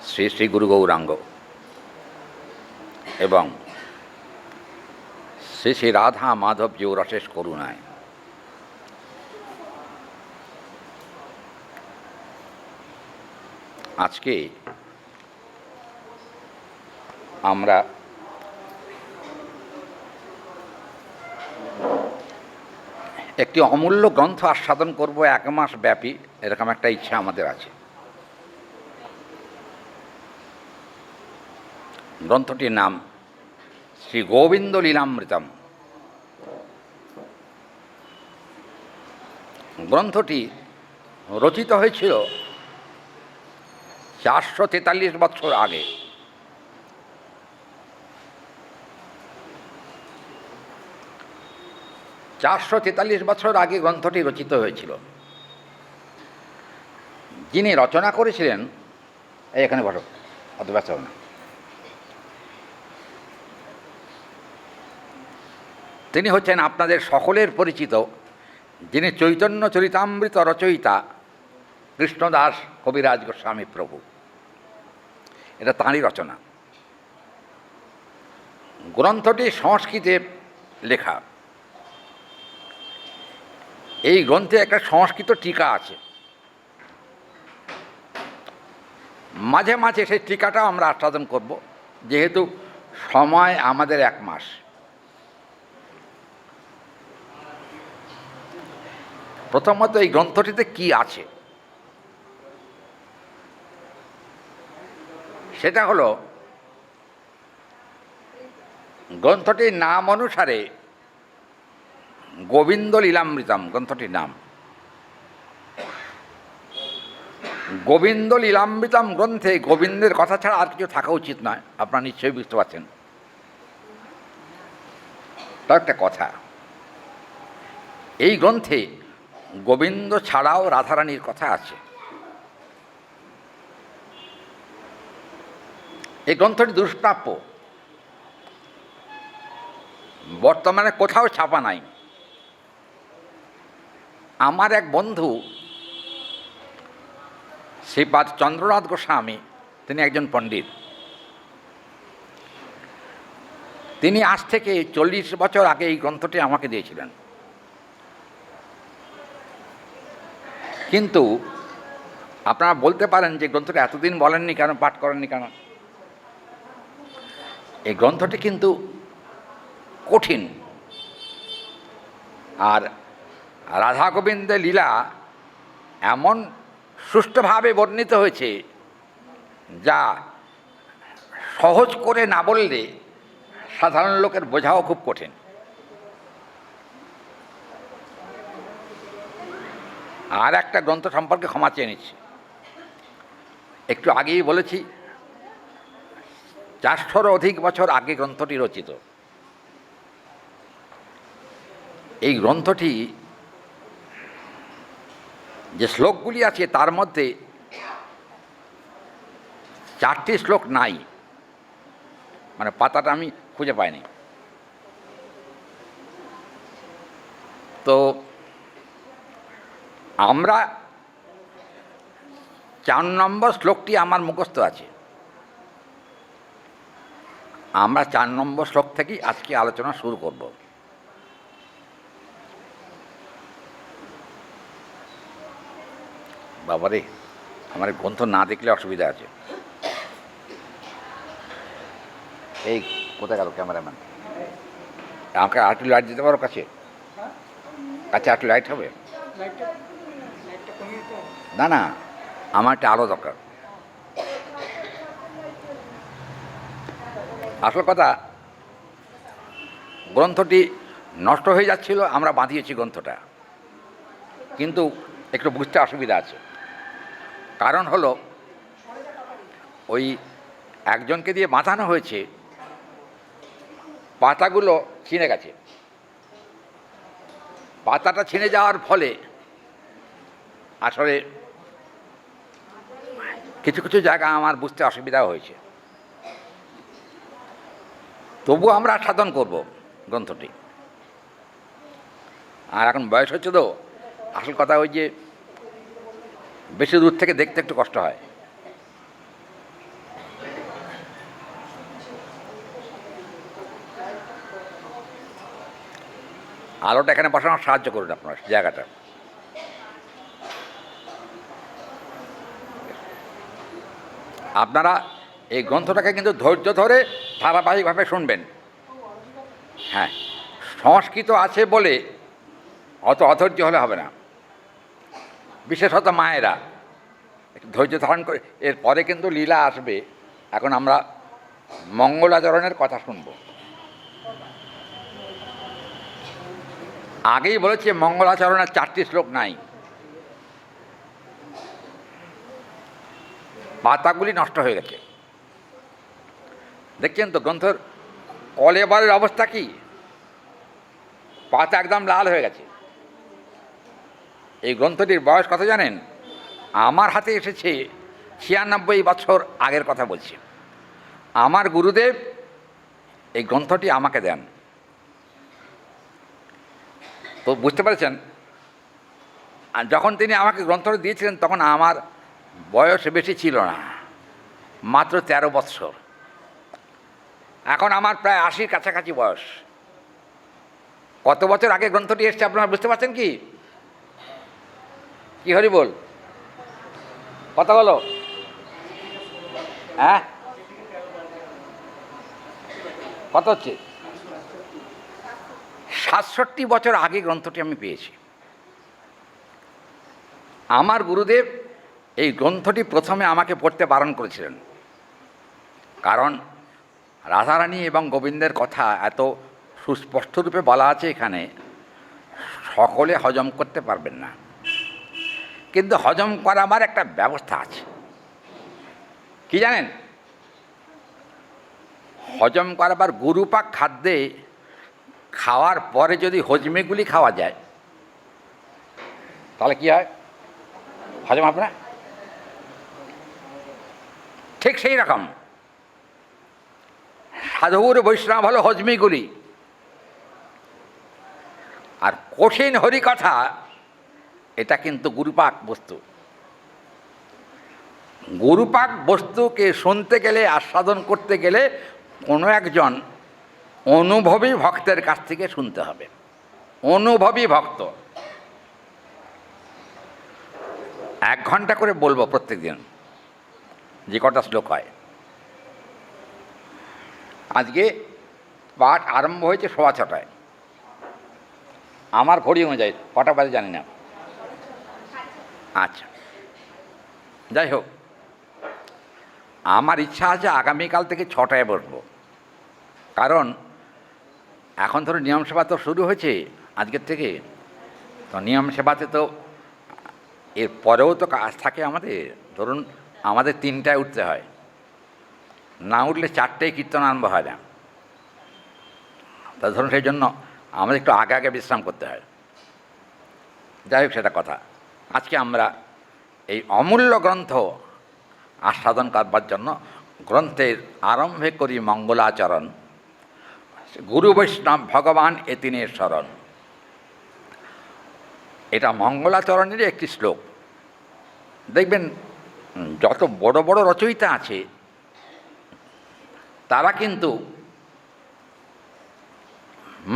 শ্রী শ্রী গুরু গৌরাঙ্গ এবং শ্রী শ্রী রাধা মাধব জিউর অশেষ করুণায় আজকে আমরা একটি অমূল্য গ্রন্থ আস্বাদন করব 1 মাস ব্যাপী, এরকম একটা ইচ্ছা আমাদের আছে। গ্রন্থটির নাম শ্রী গোবিন্দ লীলামৃতম। গ্রন্থটি রচিত হয়েছিল 443 বছর আগে। বছর আগে গ্রন্থটি রচিত হয়েছিল। যিনি রচনা করেছিলেন, এখানে বসো, অত ব্যস্ত হবে না। তিনি হচ্ছেন আপনাদের সকলের পরিচিত, যিনি চৈতন্য চরিতামৃত রচয়িতা কৃষ্ণদাস কবিরাজ গোস্বামী প্রভু। এটা তাঁরই রচনা। গ্রন্থটি সংস্কৃতে লেখা। এই গ্রন্থে একটা সংস্কৃত টিকা আছে। মাঝে মাঝে সেই টিকাটাও আমরা আস্বাদন করব, যেহেতু সময় আমাদের 1 মাস। প্রথমত এই গ্রন্থটিতে কি আছে সেটা হলো, গ্রন্থটির নাম অনুসারে গোবিন্দ লীলামৃতম গ্রন্থটির নাম। গোবিন্দ লীলামৃতম গ্রন্থে গোবিন্দের কথা ছাড়া আর কিছু থাকা উচিত নয়, আপনারা নিশ্চয়ই বুঝতে পারছেন। তার একটা কথা, এই গ্রন্থে গোবিন্দ ছাড়াও রাধারানীর কথা আছে। এই গ্রন্থটি দুষ্প্রাপ্য, বর্তমানে কোথাও ছাপা নাই। আমার এক বন্ধু শ্রীপাদ চন্দ্রনাথ গোস্বামী, তিনি একজন পণ্ডিত। তিনি আজ থেকে 40 বছর আগে এই গ্রন্থটি আমাকে দিয়েছিলেন। কিন্তু আপনারা বলতে পারেন যে গ্রন্থটি এতদিন বলেননি কেন, পাঠ করেননি কেন? এই গ্রন্থটি কিন্তু কঠিন, আর রাধা গোবিন্দের লীলা এমন সুষ্ঠুভাবে বর্ণিত হয়েছে যা সহজ করে না বললে সাধারণ লোকের বোঝাও খুব কঠিন। আর একটা গ্রন্থ সম্পর্কে ক্ষমা চেয়ে নিচ্ছি। একটু আগেই বলেছি 400 অধিক বছর আগে গ্রন্থটি রচিত। এই গ্রন্থটি যে শ্লোকগুলি আছে তার মধ্যে 4টি শ্লোক নাই, মানে পাতাটা আমি খুঁজে পাইনি। তো আমরা 4 নম্বর শ্লোকটি আমার মুখস্থ আছে। আমরা 4 নম্বর শ্লোক থেকেই আজকে আলোচনা শুরু করব। বাবারে, আমার গ্রন্থ না দেখলে অসুবিধা আছে। এই কোথায় গেল ক্যামেরাম্যান? আমাকে আরেকটু লাইট দিতে পারো কাছে? আচ্ছা, একটু লাইট হবে? না না, আমার একটা আলো দরকার। আসল কথা, গ্রন্থটি নষ্ট হয়ে যাচ্ছিল, আমরা বাঁধিয়েছি গ্রন্থটা, কিন্তু একটু বুঝতে অসুবিধা আছে। কারণ হলো, ওই একজনকে দিয়ে বাঁধানো হয়েছে, পাতাগুলো ছিঁড়ে গেছে। পাতাটা ছিঁড়ে যাওয়ার ফলে আসলে কিছু কিছু জায়গা আমার বুঝতে অসুবিধা হয়েছে। তবু আমরা সাধন করব গ্রন্থটি। আর এখন বয়স হচ্ছে তো, আসল কথা ওই যে বেশি দূর থেকে দেখতে একটু কষ্ট হয়। আলোটা এখানে বসানোর সাহায্য করুন আপনার জায়গাটা। আপনারা এই গ্রন্থটাকে কিন্তু ধৈর্য ধরে ধারাবাহিকভাবে শুনবেন। হ্যাঁ, সংস্কৃত আছে বলে অত অধৈর্য হলে হবে না, বিশেষত মায়েরা একটু ধৈর্য ধারণ করে। এরপরে কিন্তু লীলা আসবে। এখন আমরা মঙ্গলাচরণের কথা শুনব। আগেই বলেছি মঙ্গলাচরণের 4টি শ্লোক নাই, পাতাগুলি নষ্ট হয়ে গেছে। দেখছেন তো গ্রন্থের কলেবরের অবস্থা কি, পাতা একদম লাল হয়ে গেছে। এই গ্রন্থটির বয়স কত জানেন? আমার হাতে এসেছে 96 বছর আগের কথা বলছি। আমার গুরুদেব এই গ্রন্থটি আমাকে দেন। তো বুঝতে পেরেছেন, যখন তিনি আমাকে গ্রন্থটি দিয়েছিলেন তখন আমার বয়স বেশি ছিল না, মাত্র 13 বৎসর। এখন আমার প্রায় 80-র কাছাকাছি বয়স। কত বছর আগে গ্রন্থটি এসছে আপনারা বুঝতে পারছেন কি? কি হরি বল, কথা বলো। হ্যাঁ, কত হচ্ছে? 67 বছর আগে গ্রন্থটি আমি পেয়েছি। আমার গুরুদেব এই গ্রন্থটি প্রথমে আমাকে পড়তে বারণ করেছিলেন, কারণ রাধারানী এবং গোবিন্দের কথা এত সুস্পষ্ট রূপে বলা আছে এখানে, সকলে হজম করতে পারবেন না। কিন্তু হজম করাবার একটা ব্যবস্থা আছে। কি জানেন? হজম করাবার গুরুপাক খাদ্যে খাওয়ার পরে যদি হজমেগুলি খাওয়া যায় তাহলে কি হয়? হজম হবে না? ঠিক সেই রকম সাধুর বৈষ্ণব হলো হজমিগুলি, আর কঠিন হরিকথা এটা কিন্তু গুরুপাক বস্তু। গুরুপাক বস্তুকে শুনতে গেলে, আস্বাদন করতে গেলে কোনো একজন অনুভবী ভক্তের কাছ থেকে শুনতে হবে। অনুভবী ভক্ত। 1 ঘন্টা করে বলবো প্রত্যেক দিন, যে কটা শ্লোক হয়। আজকে পাঠ আরম্ভ হয়েছে 6:15। আমার ঘড়ি অনুযায়ী কটা বাজে জানি না। আচ্ছা, যাই হোক, আমার ইচ্ছা আছে আগামীকাল থেকে 6টায় বসবো। কারণ এখন ধরো নিয়ম সেবা তো শুরু হয়েছে আজকের থেকে। তো নিয়ম সেবাতে তো এর পরেও তো কাজ থাকে আমাদের। ধরুন আমাদের 3টায় উঠতে হয়, না উঠলে 4টায় কীর্তন আরম্ভ হয় না। তা ধরুন সেই জন্য আমাদের একটু আগে আগে বিশ্রাম করতে হয়। যাই হোক, সেটা কথা। আজকে আমরা এই অমূল্য গ্রন্থ আস্বাদন করবার জন্য গ্রন্থের আরম্ভে করি মঙ্গলাচরণ। গুরু বৈষ্ণব ভগবান এ তিনের শরণ। এটা মঙ্গলাচরণেরই একটি শ্লোক। দেখবেন যত বড় বড় রচয়িতা আছে তারা কিন্তু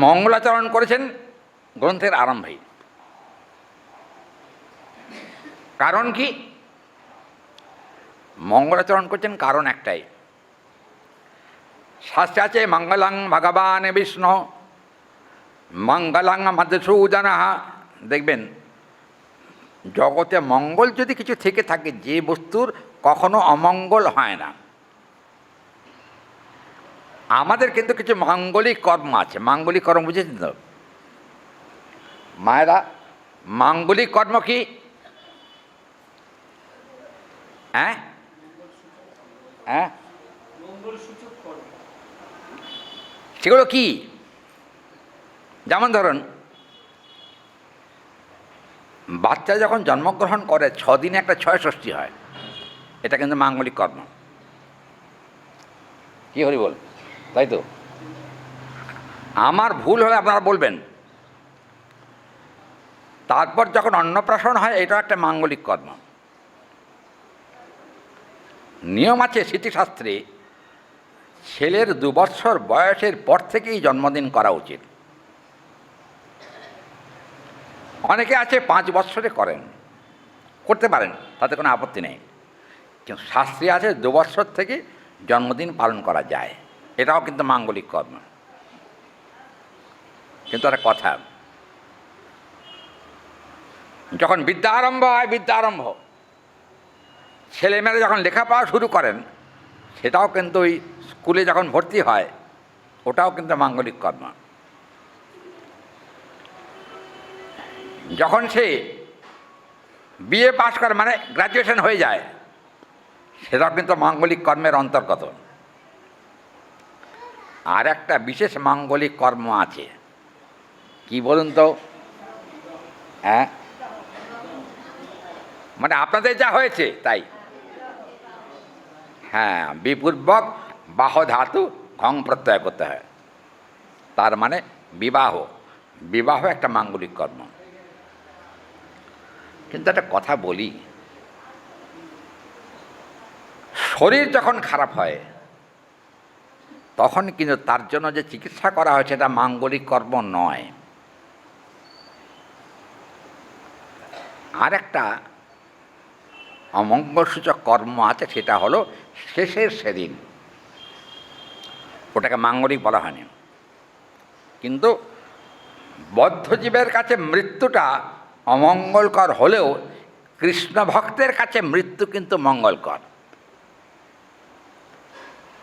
মঙ্গলাচরণ করেছেন গ্রন্থের আরম্ভে। কারণ কি মঙ্গলাচরণ করছেন? কারণ একটাই, শাস্ত্রে আছে মঙ্গলং ভগবান বিষ্ণু মঙ্গলং মধুসূদন। দেখবেন জগতে মঙ্গল যদি কিছু থেকে থাকে, যে বস্তুর কখনো অমঙ্গল হয় না। আমাদের কিন্তু কিছু মাঙ্গলিক কর্ম আছে। মাঙ্গলিক কর্ম বুঝেছেন তো মায়েরা? মাঙ্গলিক কর্ম কি? হ্যাঁ হ্যাঁ, সেগুলো কি? যেমন ধরুন বাচ্চা যখন জন্মগ্রহণ করে 6 দিনে একটা 6 ষষ্ঠী হয়, এটা কিন্তু মাঙ্গলিক কর্ম। কি হরি বল, তাই তো? আমার ভুল হলে আপনারা বলবেন। তারপর যখন অন্নপ্রাশন হয়, এটা একটা মাঙ্গলিক কর্ম। নিয়ম আছে স্মৃতিশাস্ত্রে, ছেলের 2 বৎসর বয়সের পর থেকেই জন্মদিন করা উচিত। অনেকে আছে 5 বৎসরে করেন, করতে পারেন, তাতে কোনো আপত্তি নেই। কিন্তু শাস্ত্রে আছে 2 বৎসর থেকে জন্মদিন পালন করা যায়, এটাও কিন্তু মাঙ্গলিক কর্ম। কিন্তু একটা কথা, যখন বিদ্যা আরম্ভ হয়, বিদ্যা আরম্ভ, ছেলেমেয়েরা যখন লেখাপড়া শুরু করেন, সেটাও কিন্তু ওই স্কুলে যখন ভর্তি হয়, ওটাও কিন্তু মাঙ্গলিক কর্ম। যখন সে বিএ পাশ করে, মানে গ্র্যাজুয়েশন হয়ে যায়, সেটাও কিন্তু মাঙ্গলিক কর্মের অন্তর্গত। আর একটা বিশেষ মাঙ্গলিক কর্ম আছে, কি বলুন তো? হ্যাঁ, মানে আপনাদের যা হয়েছে তাই। হ্যাঁ, বিপূর্বক বাহ ধাতু ঘং প্রত্যয় করতে হয়, তার মানে বিবাহ। বিবাহ একটা মাঙ্গলিক কর্ম। কিন্তু একটা কথা বলি, শরীর যখন খারাপ হয়, তখন কিন্তু তার জন্য যে চিকিৎসা করা হয়, সেটা মাঙ্গলিক কর্ম নয়। আর একটা অমঙ্গলসূচক কর্ম আছে, সেটা হলো শেষের সেদিন, ওটাকে মাঙ্গলিক বলা হয়নি। কিন্তু বদ্ধজীবের কাছে মৃত্যুটা অমঙ্গলকর হলেও কৃষ্ণ ভক্তের কাছে মৃত্যু কিন্তু মঙ্গলকর।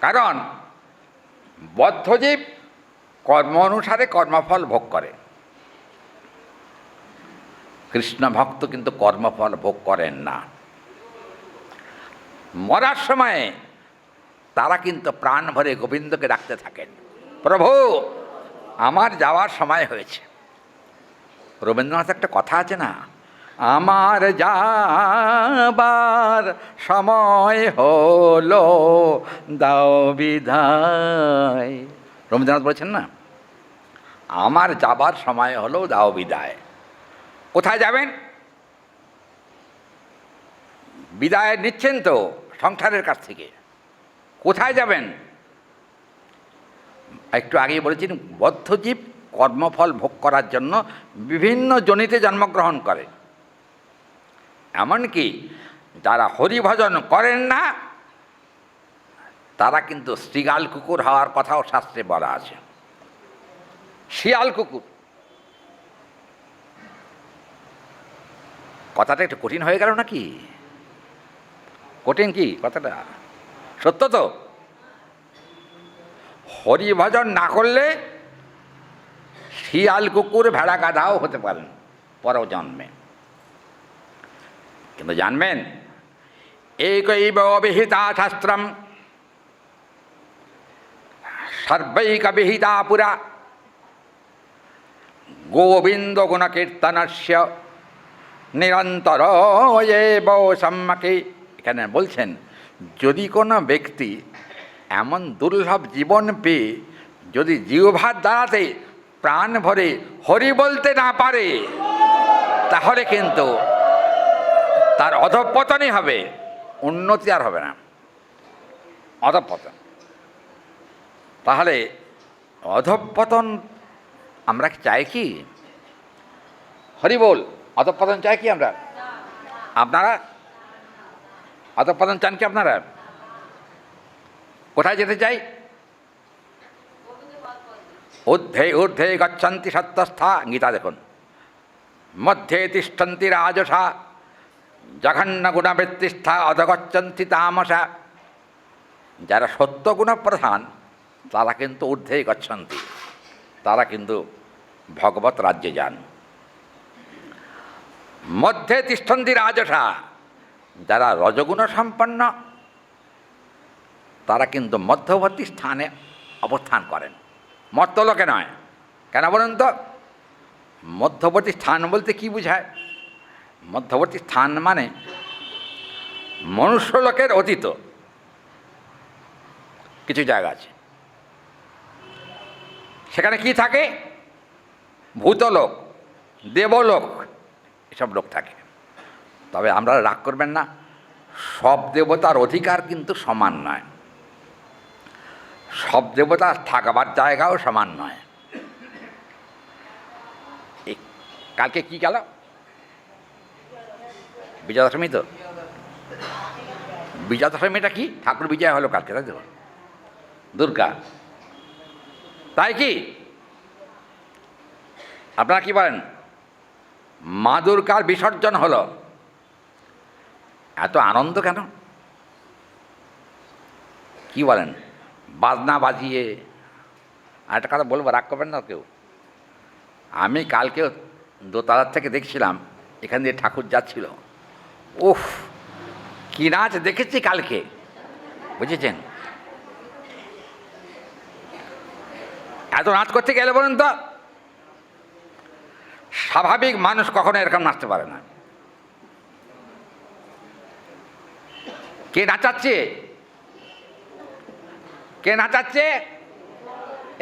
কারণ বদ্ধজীব কর্ম অনুসারে কর্মফল ভোগ করে, কৃষ্ণ ভক্ত কিন্তু কর্মফল ভোগ করেন না। মরার সময়ে তারা কিন্তু প্রাণ ভরে গোবিন্দকে ডাকতে থাকেন, প্রভু আমার যাওয়ার সময় হয়েছে। রবীন্দ্রনাথ একটা কথা আছে না, আমার যাবার সময় হলো দাও বিদায়। রবীন্দ্রনাথ বলেছেন না, আমার যাবার সময় হলো দাও বিদায়। কোথায় যাবেন? বিদায় নিচ্ছেন তো সংসারের কাছ থেকে, কোথায় যাবেন? একটু আগেই বলেছেন, বদ্ধজীব কর্মফল ভোগ করার জন্য বিভিন্ন যোনিতে জন্মগ্রহণ করে। এমনকি যারা হরিভজন করেন না, তারা কিন্তু শৃগাল কুকুর হওয়ার কথাও শাস্ত্রে বলা আছে। শিয়াল কুকুর, কথাটা একটু কঠিন হয়ে গেল নাকি? কঠিন কি কথাটা? সত্য তো। হরিভজন না করলে শিয়াল কুকুর ভেড়া গাধাও হতে পারেন পরজন্মে। কিন্তু জানবেন, একৈব অবিহিতা শাস্ত্রম সর্বৈক বিহিতা পুরা গোবিন্দ গুণকীর্তনস্য নিরন্তর এব সম্মুখে। এখানে বলছেন, যদি কোনো ব্যক্তি এমন দুর্লভ জীবন পেয়ে যদি জিহ্বার দ্বারাতে প্রাণ ভরে হরি বলতে না পারে, তাহলে কিন্তু তার অধঃপতনই হবে, উন্নতি আর হবে না, অধঃপতন। তাহলে অধঃপতন আমরা চাই কি? হরি বল, অধঃপতন চাই কি আমরা? আপনারা অধঃপতন চান কি? আপনারা কোথায় যেতে চাই? ঊর্ধ্বে ঊর্ধ্বে গচ্ছন্তি সত্যস্থা, গীতা দেখুন। মধ্যে তিষ্ঠন্তি রাজসা জঘন্য গুণবৃত্তিস্থা অধগচ্ছন্তি তামসা। যারা সত্যগুণ প্রধান, তারা কিন্তু ঊর্ধ্বে গচ্ছন্তি, তারা কিন্তু ভগবত রাজ্যে যান। মধ্যে তিষ্ঠন্তি রাজসা, যারা রজগুণ সম্পন্ন, তারা কিন্তু মধ্যবর্তী স্থানে অবস্থান করেন, মর্তলোকে নয়। কেন বলুন তো? মধ্যবর্তী স্থান বলতে কি বোঝায়? মধ্যবর্তী স্থান মানে মনুষ্যলোকের অতীত কিছু জায়গা আছে, সেখানে কি থাকে? ভূতলোক, দেবলোক, এসব লোক থাকে। তবে আমরা রাগ করবেন না, সব দেবতার অধিকার কিন্তু সমান নয়, সব দেবতার থাকবার জায়গাও সমান নয়। কালকে কি গেল? বিজয়া দশমী তো? বিজয়া দশমীটা কি? ঠাকুর বিজয় হলো কালকে, তাই তো? দুর্গা, তাই কি? আপনারা কি বলেন? মা দুর্গার বিসর্জন হলো, এত আনন্দ কেন? কি বলেন? বাজনা বাজিয়ে। আর একটা কথা বলবো, রাগ করবেন না কেউ। আমি কালকে দোতলার থেকে দেখছিলাম, এখান দিয়ে ঠাকুর যাচ্ছিল। উফ, কি নাচ দেখেছি কালকে, বুঝেছেন? এত নাচ করতে গেলে বলুন তো, স্বাভাবিক মানুষ কখনো এরকম নাচতে পারে না। কে নাচাচ্ছে? কে নাচাচ্ছে?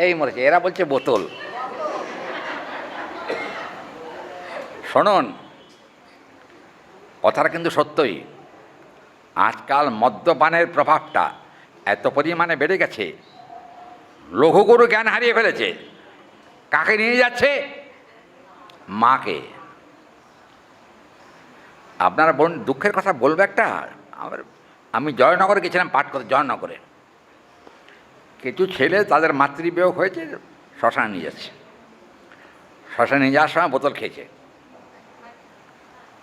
এই মরেছে, এরা বলছে বোতল। শুনুন, কথাটা কিন্তু সত্যই। আজকাল মদ্যপানের প্রভাবটা এত পরিমাণে বেড়ে গেছে, লঘুগুরু জ্ঞান হারিয়ে ফেলেছে। কাকে নিয়ে যাচ্ছে? মাকে। আপনারা বলুন, দুঃখের কথা বলবো একটা। আমি জয়নগরে গেছিলাম পাঠ করতে, জয়নগরে কিছু ছেলে তাদের মাতৃবিয়োগ হয়েছে, শ্মশানে নিয়ে যাচ্ছে। শ্মশানে নিয়ে যাওয়ার সময় বোতল খেয়েছে,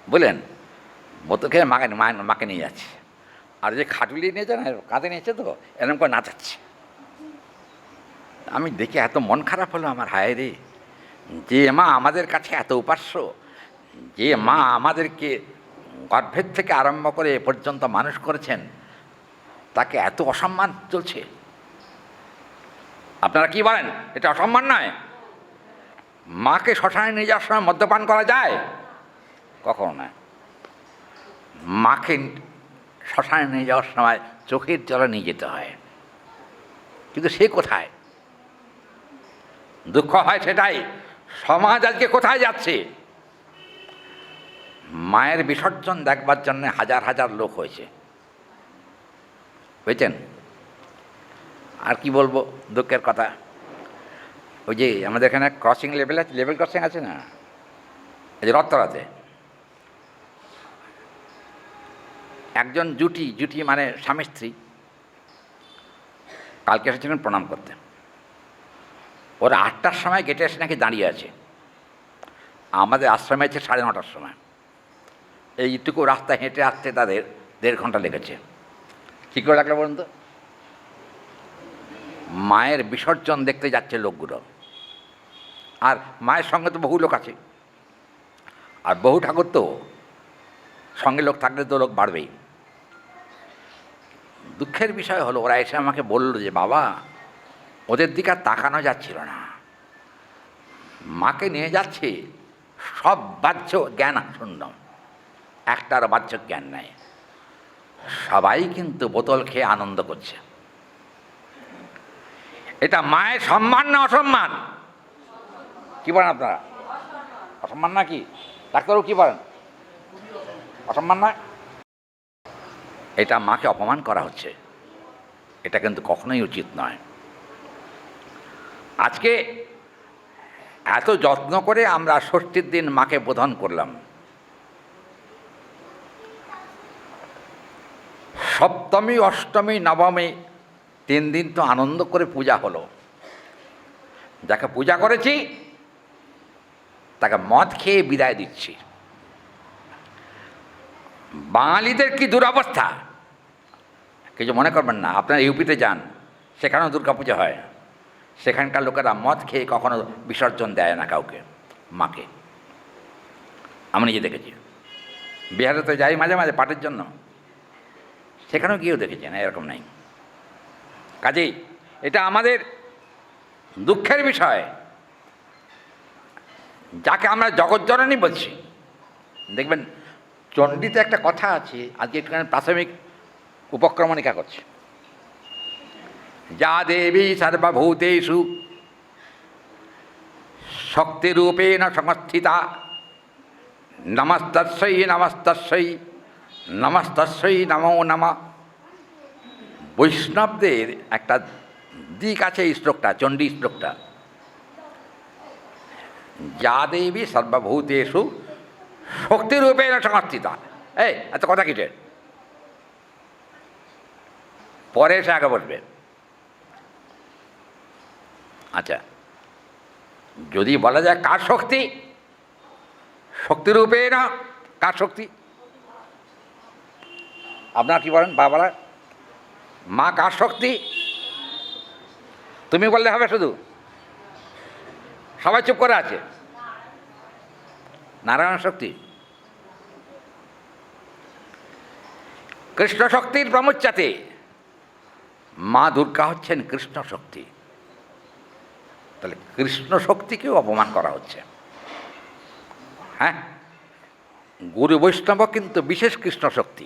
বুঝলেন? বোতল খেয়ে মাকে নিয়ে যাচ্ছে। আর যে খাটুলি নিয়েছে না, কাঁধে নিয়েছে তো, এরকম করে নাচাচ্ছে। আমি দেখে এত মন খারাপ হলো আমার, হায় রে, যে মা আমাদের কাছে এত উপাস্য, যে মা আমাদেরকে গর্ভের থেকে আরম্ভ করে এ পর্যন্ত মানুষ করেছেন, তাকে এত অসম্মান চলছে। আপনারা কি বলেন? এটা অসম্মান নয়? মাকে শ্মশানে নিয়ে যাওয়ার সময় মদ্যপান করা যায়? কখনো নয়। মাকে শ্মশানে নিয়ে যাওয়ার সময় চোখের জলে নিয়ে যেতে হয়, কিন্তু সে কোথায়? দুঃখ হয় সেটাই, সমাজ আজকে কোথায় যাচ্ছে। মায়ের বিসর্জন দেখবার জন্য হাজার হাজার লোক হয়েছে, বুঝছেন? আর কি বলবো, দুঃখের কথা। ওই যে আমাদের এখানে ক্রসিং লেভেল আছে, লেভেল ক্রসিং আছে না, এই যে রথতলাতে একজন জুটি মানে স্বামী স্ত্রী কালকে এসেছিলেন প্রণাম করতে। ওরা 8টার সময় গেটে এসে নাকি দাঁড়িয়ে আছে, আমাদের আশ্রমে আছে 9:30টার সময়। এইটুকু রাস্তা হেঁটে আসতে তাদের 1.5 ঘন্টা লেগেছে। কী করে লাগলো বলুন তো? মায়ের বিসর্জন দেখতে যাচ্ছে লোকগুলো, আর মায়ের সঙ্গে তো বহু লোক আছে, আর বহু ঠাকুর তো সঙ্গে লোক থাকলে তো লোক বাড়বেই। দুঃখের বিষয় হলো, ওরা এসে আমাকে বলল যে বাবা, ওদের দিকে আর তাকানো যাচ্ছিল না, মাকে নিয়ে যাচ্ছে, সব বাহ্য জ্ঞান শূন্য, একটার বাহ্য জ্ঞান নাই, সবাই কিন্তু বোতল খেয়ে আনন্দ করছে। এটা মায়ের সম্মান না অসম্মান? কি বলেন আপনারা? অসম্মান না? কি ডাক্তারবাবু কি বলেন? অসম্মান না? এটা মাকে অপমান করা হচ্ছে, এটা কিন্তু কখনোই উচিত নয়। আজকে এত যত্ন করে আমরা ষষ্ঠীর দিন মাকে বোধন করলাম, সপ্তমী অষ্টমী নবমী 3 দিন তো আনন্দ করে পূজা হলো। যাকে পূজা করেছি তাকে মদ খেয়ে বিদায় দিচ্ছি। বাঙালিদের কি দুরবস্থা! কিছু মনে করবেন না, আপনারা ইউপিতে যান, সেখানেও দুর্গাপূজা হয়, সেখানকার লোকেরা মদ খেয়ে কখনো বিসর্জন দেয় না কাউকে, মাকে। আমি নিজে দেখেছি। বিহারে তো যাই মাঝে মাঝে পাঠের জন্য, সেখানেও গিয়েও দেখেছি না, এরকম নাই। কাজেই এটা আমাদের দুঃখের বিষয়, যাকে আমরা জগজ্জননী বলছি। দেখবেন চণ্ডীতে একটা কথা আছে, আজকে একটুখানি প্রাথমিক উপক্রমণিকা করছে। যা দেবী সর্বভূতেষু শক্তিরূপেণ সংস্থিতা নমস্তস্যৈ নমস্তস্যৈ নমস্তস্যৈ নমো নমঃ। বৈষ্ণবদের একটা দিক আছে এই শ্লোকটা, চণ্ডী শ্লোকটা। যা দেবী সর্বভূতেষু শক্তিরূপেণ সংস্থিতা, এই এত কথা কিসে, পরে এসে আগে বসবে। আচ্ছা, যদি বলা যায় কার শক্তি, শক্তিরূপে না কার শক্তি, আপনারা কি বলেন বাবারা? মা কার শক্তি? তুমি বললে হবে শুধু? সবাই চুপ করে আছে। নারায়ণ শক্তি। কৃষ্ণ শক্তির প্রমুচ্চাতে মা দুর্গা হচ্ছেন কৃষ্ণ শক্তি। তাহলে কৃষ্ণ শক্তিকেও অপমান করা হচ্ছে। হ্যাঁ, গুরু বৈষ্ণব কিন্তু বিশেষ কৃষ্ণ শক্তি,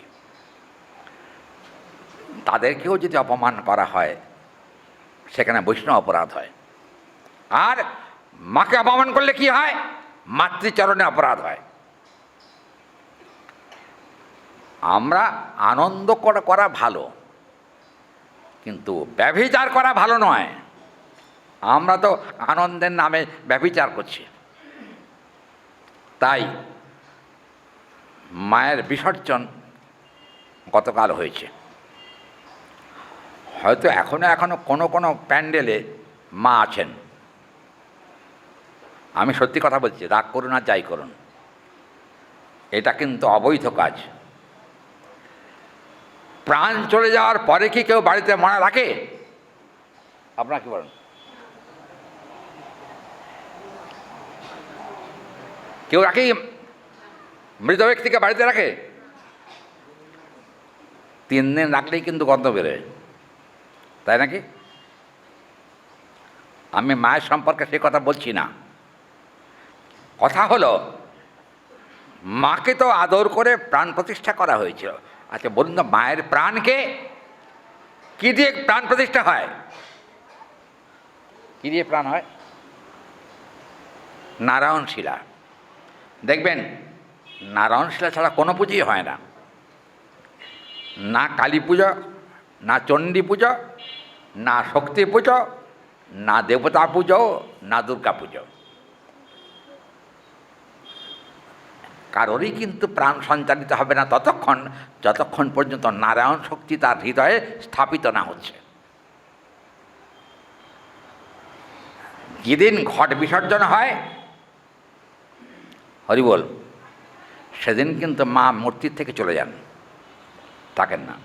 তাদেরকেও যদি অপমান করা হয় সেখানে বৈষ্ণব অপরাধ হয়। আর মাকে অপমান করলে কি হয়? মাতৃচরণে অপরাধ হয়। আমরা আনন্দ করা ভালো, কিন্তু ব্যভিচার করা ভালো নয়। আমরা তো আনন্দের নামে ব্যভিচার করছি। তাই মায়ের বিসর্জন গতকাল হয়েছে। হয়তো এখনো কোনো প্যান্ডেলে মা আছেন। আমি সত্যি কথা বলছি, রাগ করুন আর যাই করুন, এটা কিন্তু অবৈধ কাজ। প্রাণ চলে যাওয়ার পরে কি কেউ বাড়িতে মনে রাখে? আপনারা কি বলেন? কেউ রাখে? মৃত ব্যক্তিকে বাড়িতে রাখে? 3 দিন রাখলেই কিন্তু গন্ধ বেরোয়, তাই নাকি? আমি মায়ের সম্পর্কে সে কথা বলছি না। কথা হলো, মাকে তো আদর করে প্রাণ প্রতিষ্ঠা করা হয়েছিল। আচ্ছা বলুন তো, মায়ের প্রাণকে কি দিয়ে প্রাণ প্রতিষ্ঠা হয়? কি দিয়ে প্রাণ হয়? নারায়ণ শিলা। দেখবেন নারায়ণ শিলা ছাড়া কোনো পুজোই হয় না। না কালী পুজো, না চণ্ডী পুজো, না শক্তি পুজো, না দেবতা পুজো, না দুর্গা পুজো। কারোরই কিন্তু প্রাণ সঞ্চালিত হবে না যতক্ষণ পর্যন্ত নারায়ণ শক্তি তার হৃদয়ে স্থাপিত না হচ্ছে। যেদিন ঘট বিসর্জন হয়, হরিবল, সেদিন কিন্তু মা মূর্তির থেকে চলে যান, থাকেন না।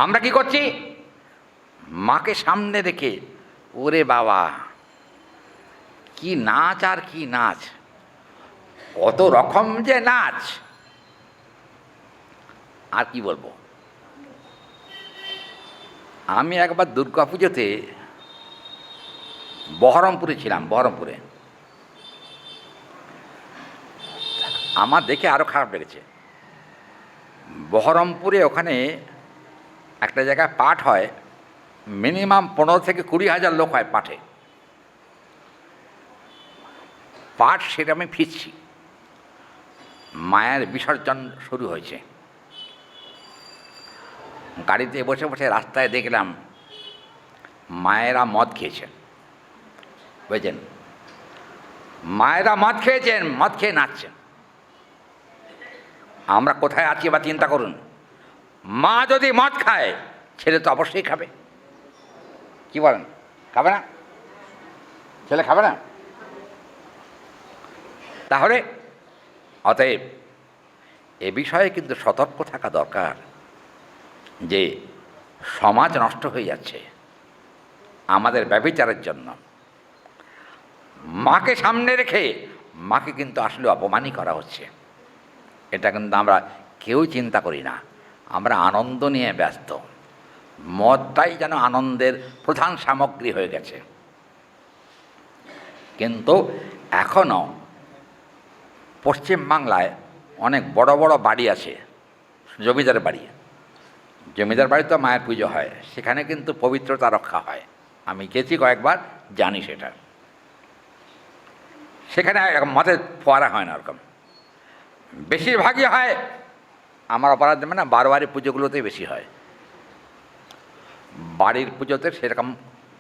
আমরা কি করছি? মাকে সামনে রেখে, ওরে বাবা কি নাচ আর কি নাচ, কত রকম যে নাচ, আর কি বলবো। আমি একবার দুর্গা পুজোতে বহরমপুরে ছিলাম। বহরমপুরে আমার দেখে আরও খারাপ লেগেছে। বহরমপুরে ওখানে একটা জায়গায় পাঠ হয়, মিনিমাম 15 থেকে 20 হাজার লোক হয় পাঠে। পাঠ সেটা আমি ফিরছি, মায়ের বিসর্জন শুরু হয়েছে। গাড়িতে বসে বসে রাস্তায় দেখলাম মায়েরা মদ খেয়েছেন, বুঝছেন? মায়েরা মদ খেয়েছেন, মদ খেয়ে নাচছেন। আমরা কোথায় আছি বা চিন্তা করুন। মা যদি মদ খায়, ছেলে তো অবশ্যই খাবে। কি বলেন? খাবে না? ছেলে খাবে না? তাহলে অতএব এ বিষয়ে কিন্তু সতর্ক থাকা দরকার যে সমাজ নষ্ট হয়ে যাচ্ছে আমাদের ব্যভিচারের জন্য। মাকে সামনে রেখে মাকে কিন্তু আসলে অপমানই করা হচ্ছে। এটা কিন্তু আমরা কেউ চিন্তা করি না। আমরা আনন্দ নিয়ে ব্যস্ত। মদটাই যেন আনন্দের প্রধান সামগ্রী হয়ে গেছে। কিন্তু এখনও পশ্চিম বাংলায় অনেক বড় বড় বাড়ি আছে, জমিদার বাড়ি। জমিদার বাড়িতে মায়ের পুজো হয়, সেখানে কিন্তু পবিত্রতা রক্ষা হয়। আমি গেছি কয়েকবার, জানি সেটা। সেখানে মদের ফোয়ারা হয় না, ওরকম বেশিরভাগই হয়। আমার অপরাধ দেবে না, বারোয়ারি পুজোগুলোতেই বেশি হয়। বাড়ির পুজোতে সেরকম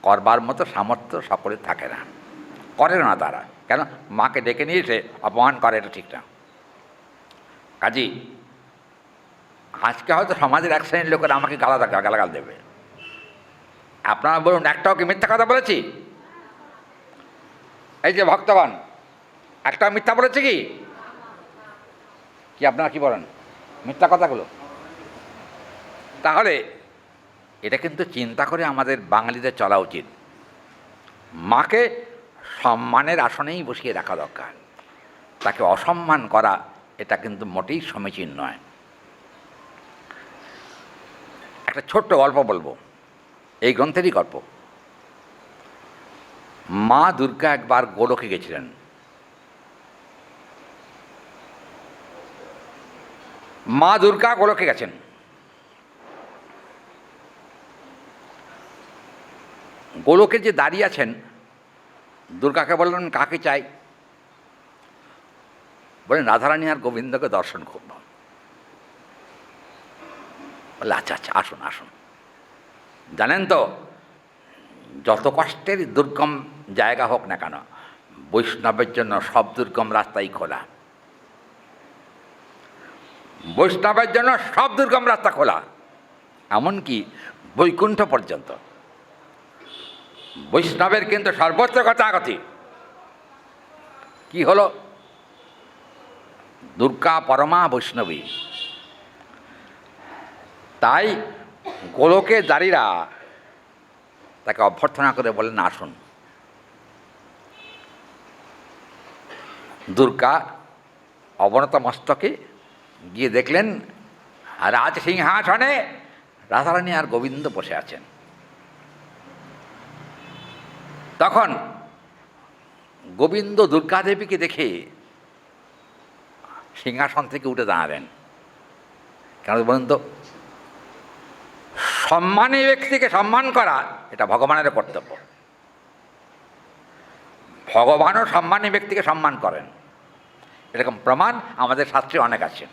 করবার মতো সামর্থ্য সকলের থাকে না, করে না তারা। কেন? মাকে ডেকে নিয়ে এসে অপমান করে, এটা ঠিক না। কাজী আজকে হয়তো সমাজের এক শ্রেণীর লোকেরা আমাকে গালাগাল দেবে। আপনারা বলুন, একটাও কি মিথ্যা কথা বলেছি? এই যে ভক্তগণ, একটাও মিথ্যা বলেছে কি? কি আপনারা কি বলেন মিথ্যা কথাগুলো? তাহলে এটা কিন্তু চিন্তা করে আমাদের বাঙালিদের চলা উচিত। মাকে সম্মানের আসনেই বসিয়ে রাখা দরকার। তাকে অসম্মান করা এটা কিন্তু মোটেই সমীচীন নয়। একটা ছোট্ট গল্প বলবো, এই গ্রন্থেরই গল্প। মা দুর্গা একবার গোলকে গেছিলেন। মা দুর্গা গোলকে গেছেন। গোলকে যে দাঁড়িয়ে আছেন, দুর্গাকে বললেন কাকে চাই? বলেন রাধারানী আর গোবিন্দকে দর্শন করব। বলে আচ্ছা আচ্ছা, আসুন আসুন। জানেন তো, যত কষ্টের দুর্গম জায়গা হোক না কেন, বৈষ্ণবের জন্য সব দুর্গম রাস্তাই খোলা। বৈষ্ণবের জন্য সব দুর্গম রাস্তা খোলা, এমনকি বৈকুণ্ঠ পর্যন্ত। বৈষ্ণবের কিন্তু সর্বোচ্চ গতাগতি। কি হলো? দুর্গা পরমা বৈষ্ণবী। তাই গোলকের দাঁড়িরা তাকে অভ্যর্থনা করে বলেন আসুন। দুর্গা অবনত মস্তকে গিয়ে দেখলেন রাজ সিংহাসনে রাধারানী আর গোবিন্দ বসে আছেন। তখন গোবিন্দ দুর্গা দেবীকে দেখে সিংহাসন থেকে উঠে দাঁড়ালেন। কেন বলুন তো? সম্মানী ব্যক্তিকে সম্মান করা এটা ভগবানের কর্তব্য। ভগবানও সম্মানী ব্যক্তিকে সম্মান করেন, এরকম প্রমাণ আমাদের শাস্ত্রে অনেক আছে।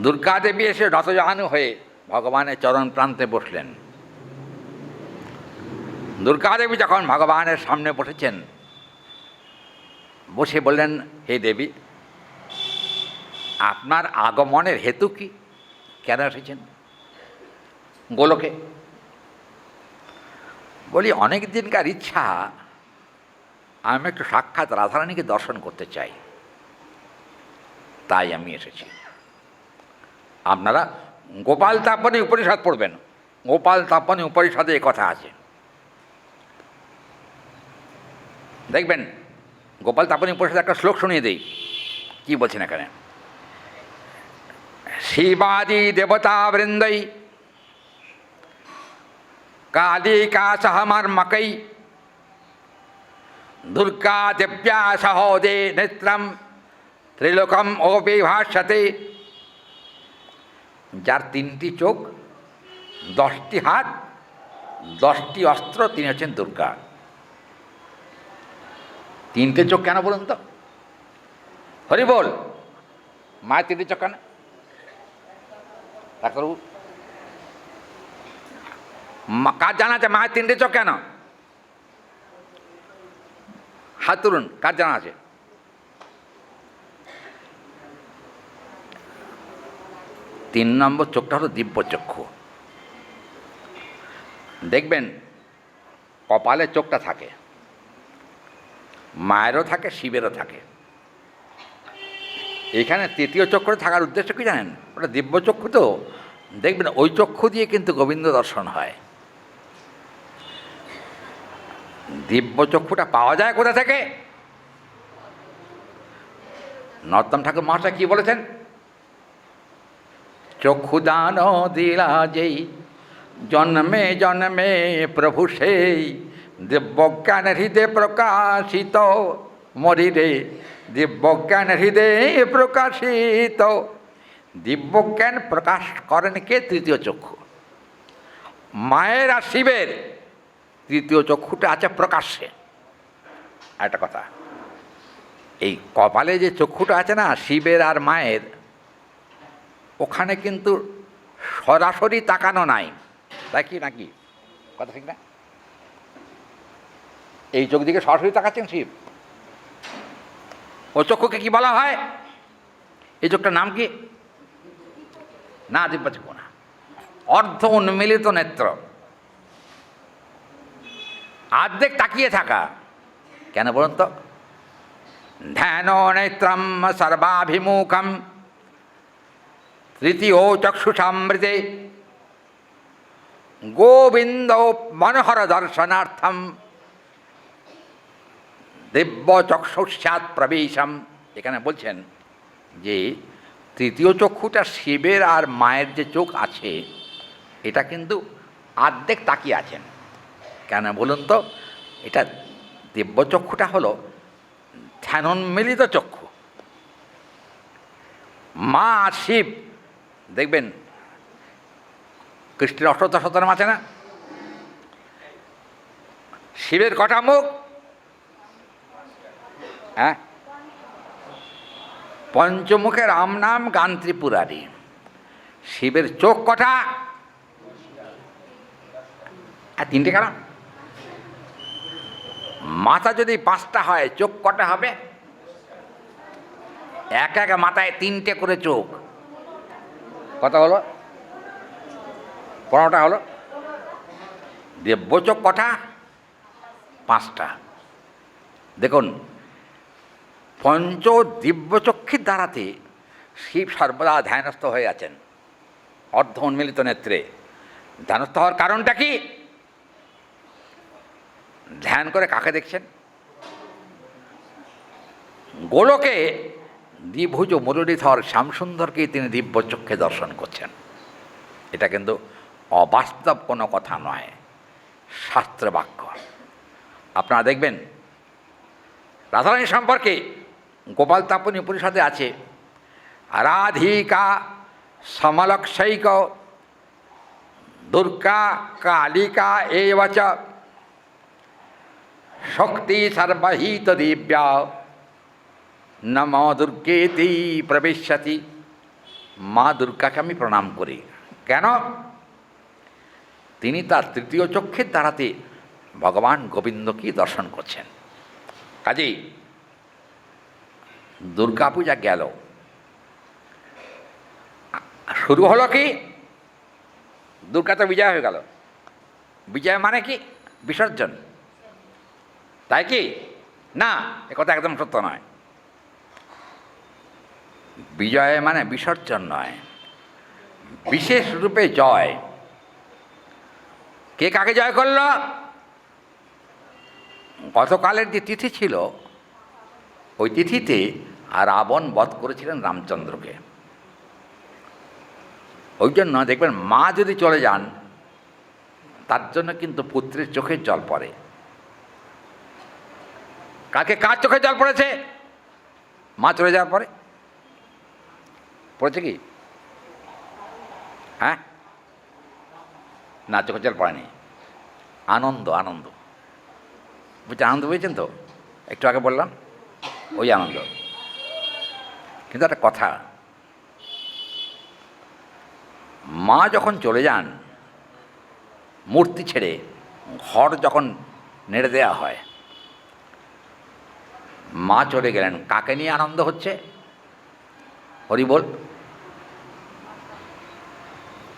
দুর্গা দেবী এসে নতজানু হয়ে ভগবানের চরণ প্রান্তে বসলেন। দুর্গা দেবী যখন ভগবানের সামনে বসেছেন, বসে বললেন হে দেবী, আপনার আগমনের হেতু কি? কেন এসেছেন গোলকে? বলি অনেক দিনকার ইচ্ছা, আমি একটু সাক্ষাৎ রাধারানীকে দর্শন করতে চাই, তাই আমি এসেছি। আপনারা গোপাল তাপনী উপনিষদ পড়বেন। গোপাল তাপনী উপনিষদে এ কথা আছে, দেখবেন। গোপাল তাপনী উপনিষদে একটা শ্লোক শুনিয়ে দেই, কি বলছেন এখানে। শিবাদি দেবতা বৃন্দই কালিকা সহমর্মকై দুর্গা দেব্যা সহোদে নেত্রম ত্রিলোকম অবিভাষতে। যার 3টি চোখ, 10টি হাত, 10টি অস্ত্র, তিনি হচ্ছেন দুর্গা। 3টে চোখ কেন বলুন তো? হরি বল। মায়ের 3টে চোখ কেন ডাক্তারবাবু? কার জানা আছে মায়ের 3টে চোখ কেন? হাত তুলুন, কার জানা আছে? তিন নম্বর চোখটা হলো দিব্য চক্ষু। দেখবেন কপালে চোখটা থাকে, মায়েরও থাকে, শিবেরও থাকে। এখানে 3য় চক্ষু থাকার উদ্দেশ্য কি জানেন? ওটা দিব্য চক্ষু, তো দেখবেন ওই চক্ষু দিয়ে কিন্তু গোবিন্দ দর্শন হয়। দিব্য চক্ষুটা পাওয়া যায় কোথা থেকে? নরোত্তম ঠাকুর মহাশয় কি বলেছেন? চক্ষু দান দিলা যেই জন্মে জন্মে প্রভু সেই দিব্যজ্ঞান হৃদয় প্রকাশিত মরিরে দিব্যজ্ঞান হৃদয় প্রকাশিত। দিব্যজ্ঞান প্রকাশ করেন কে? 3য় চক্ষু। মায়ের আর শিবের 3য় চক্ষুটা আছে প্রকাশ্যে। একটা কথা, এই কপালে যে চক্ষুটা আছে না শিবের আর মায়ের, ওখানে কিন্তু সরাসরি তাকানো নাই, তাই কি নাকি? কথা ঠিক না? এই চোখ দিকে সরাসরি তাকাচ্ছেন শিব, ও চক্ষুকে কি বলা হয়? এই চোখটার নাম কি? না, দিব্যচক্ষু না, অর্ধ উন্মিলিত নেত্র, আর্ধেক তাকিয়ে থাকা। কেন বলুন তো? ধ্যান নেত্রম সর্বাভিমুখম তৃতীয় চক্ষুষামৃতে গোবিন্দ মনোহর দর্শনার্থম দিব্য চক্ষুষ্যাৎ প্রবেশম। এখানে বলছেন যে তৃতীয় চক্ষুটা শিবের আর মায়ের যে চোখ আছে এটা কিন্তু আর্ধেক তাকিয়ে আছেন। কেন বলুন তো? এটা দিব্য চক্ষুটা হলো ধ্যানোন্মিলিত চক্ষু। মা আর শিব দেখবেন কৃষ্ণের অষ্টদশতনাম আছে না? শিবের কটা মুখ? হ্যাঁ, পঞ্চমুখে রাম নাম গান ত্রিপুরারি। শিবের চোখ কটা? আর তিনটে কেন? মাথা যদি 5টা হয় চোখ কটা হবে? এক এক মাথায় 3টে করে চোখ। কত হলো? 15টা হলো। দিব্য চোখ কটা? 5টা। দেখুন, পঞ্চ দিব্যচক্ষুর দ্বারাতে শিব সর্বদা ধ্যানস্থ হয়ে আছেন, অর্ধ উন্মিলিত নেত্রে। ধ্যানস্থ হওয়ার কারণটা কি? ধ্যান করে কাকে দেখছেন? গোলকে দ্বিভুজ মুরলীধর শ্যামসুন্দরকে তিনি দিব্যচক্ষে দর্শন করছেন। এটা কিন্তু অবাস্তব কোনো কথা নয়, শাস্ত্র বাক্য। আপনারা দেখবেন রাধারানী সম্পর্কে গোপাল তাপনী উপনিষদে আছে, রাধিকা সমলক্ষৈক দুর্গা কালিকা এবচ শক্তি সর্বহিত দিব্যা নম দুর্গেতি প্রবেশ্যতি। মা দুর্গাকে আমি প্রণাম করি। কেন? তিনি তার তৃতীয় চক্ষের দ্বারাতে ভগবান গোবিন্দকে দর্শন করছেন। কাজেই দুর্গা পূজা গেল, শুরু হলো কি? দুর্গা তো বিজয় হয়ে গেল। বিজয় মানে কি? বিসর্জন। তাই কি না? একথা একদম সত্য নয়। বিজয় মানে বিসর্জন নয়, বিশেষ রূপে জয়। কে কাকে জয় করল? গতকালের যে তিথি ছিল ওই তিথিতে রাবণ বধ করেছিলেন রামচন্দ্রকে। ওই জন্য দেখবেন মা যদি চলে যান তার জন্য কিন্তু পুত্রের চোখের জল পড়ে। কাকে কার চোখে জল পড়েছে? মা চলে যাওয়ার পরে পড়েছে কি? হ্যাঁ, না, চোখের জল পড়েনি। আনন্দ, আনন্দ বুঝছেন? আনন্দ বুঝেছেন তো? একটু আগে বললাম ওই আনন্দ। কিন্তু একটা কথা, মা যখন চলে যান মূর্তি ছেড়ে, ঘর যখন নেড়ে দেওয়া হয়, মা চলে গেলেন, কাকে নিয়ে আনন্দ হচ্ছে? হরি বল।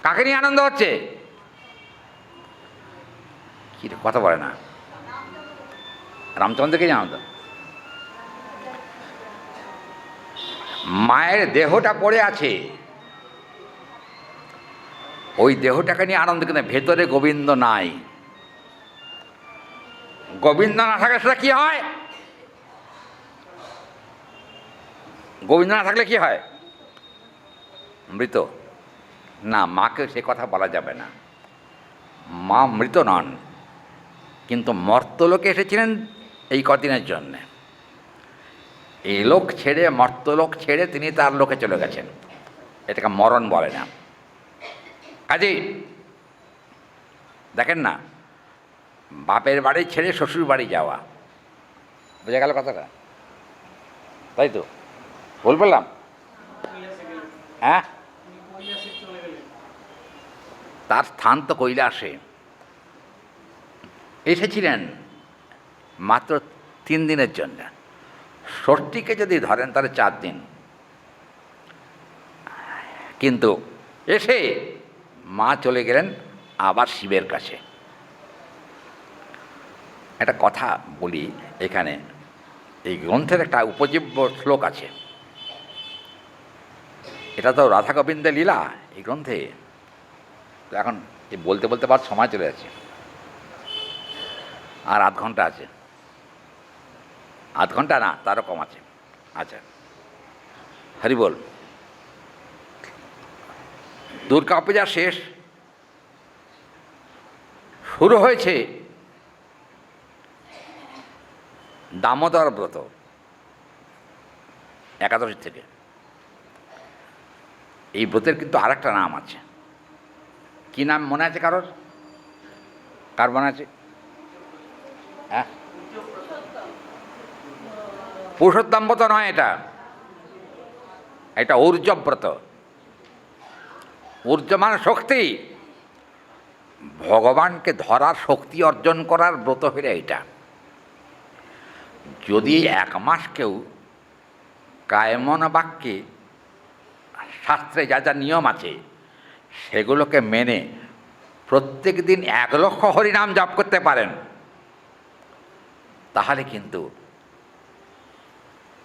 কাকে নিয়ে আনন্দ হচ্ছে? কি কথা বলে না? রামচন্দ্রকে নিয়ে আনন্দ। মায়ের দেহটা পড়ে আছে, ওই দেহটাকে নিয়ে আনন্দ, কিন্তু ভেতরে গোবিন্দ নাই। গোবিন্দ না থাকলে সেটা কি হয়? গোবিন্দ না থাকলে কি হয়? মৃত। না, মাকে সে কথা বলা যাবে না। মা মৃত নন, কিন্তু মর্তলোকে এসেছিলেন এই কদিনের জন্যে। এই লোক ছেড়ে, মর্তলোক ছেড়ে তিনি তার লোকে চলে গেছেন। এটাকে মরণ বলে না। কাজে দেখেন না, বাপের বাড়ি ছেড়ে শ্বশুর বাড়ি যাওয়া, বোঝা গেল কথাটা? তাই তো ভুল বললাম? হ্যাঁ, তার স্থান তো কৈলাসে। এসেছিলেন মাত্র 3 দিনের জন্য। ষষ্ঠীকে যদি ধরেন তাহলে 4 দিন, কিন্তু এসে মা চলে গেলেন আবার শিবের কাছে। একটা কথা বলি এখানে, এই গ্রন্থের একটা উপজীব্য শ্লোক আছে। এটা তো রাধা গোবিন্দের লীলা এই গ্রন্থে। তো এখন এই বলতে বলতে পার সময় চলে যাচ্ছে, আর আধ ঘন্টা আছে, আধ ঘন্টা না তারও কম আছে। আচ্ছা, হরি বল। দুর্গা পূজা শেষ, শুরু হয়েছে দামোদর ব্রত একাদশী থেকে। এই ব্রতের কিন্তু আর একটা নাম আছে। কি নাম মনে আছে কারোর? কার মনে আছে? হ্যাঁ, পুরুষোত্তম ব্রত নয়, এটা ঊর্জব্রত। ঊর্জ মানে শক্তি, ভগবানকে ধরার শক্তি অর্জন করার ব্রত হলে এটা। যদি 1 মাস কেউ কায়মন বাক্যে শাস্ত্রে যা যা নিয়ম আছে সেগুলোকে মেনে প্রত্যেক দিন 1 লক্ষ হরিনাম জপ করতে পারেন, তাহলে কিন্তু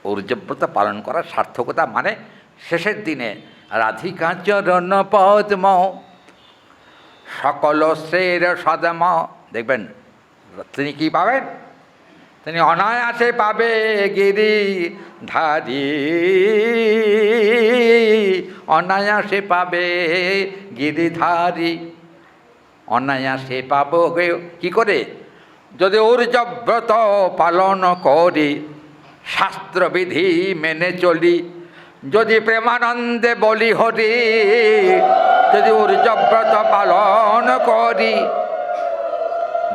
ঊর্জব্রত পালন করার সার্থকতা। মানে শেষের দিনে রাধিকা চরণ পদ্ম সকল শ্রের সদম, দেখবেন তিনি কি পাবেন? তিনি অনায়াসে পাবে গিরি ধারি, অনায়াসে পাবে গিরিধারী, অনায়াসে পাবো। কি করে? যদি ঊর্জব্রত পালন করি, শাস্ত্রবিধি মেনে চলি, যদি প্রেমানন্দে বলি হরি, যদি ঊর্জব্রত পালন করি।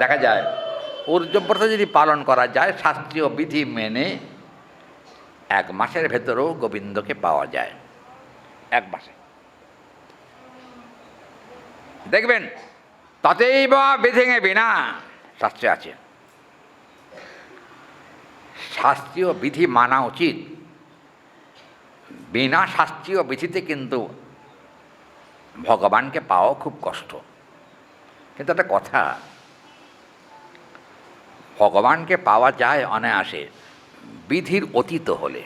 দেখা যায় ঊর্জব্রত যদি পালন করা যায় শাস্ত্রীয় বিধি মেনে, 1 মাসের ভেতরেও গোবিন্দকে পাওয়া যায়। 1 মাসে দেখবেন ততৈব বিধিঙে বিনা, শাস্ত্রে আছে। শাস্ত্রীয় বিধি মানা উচিত, বিনা শাস্ত্রীয় বিধিতে কিন্তু ভগবানকে পাওয়া খুব কষ্ট। কিন্তু একটা কথা, ভগবানকে পাওয়া যায় অনায়াসে বিধির অতীত হলে।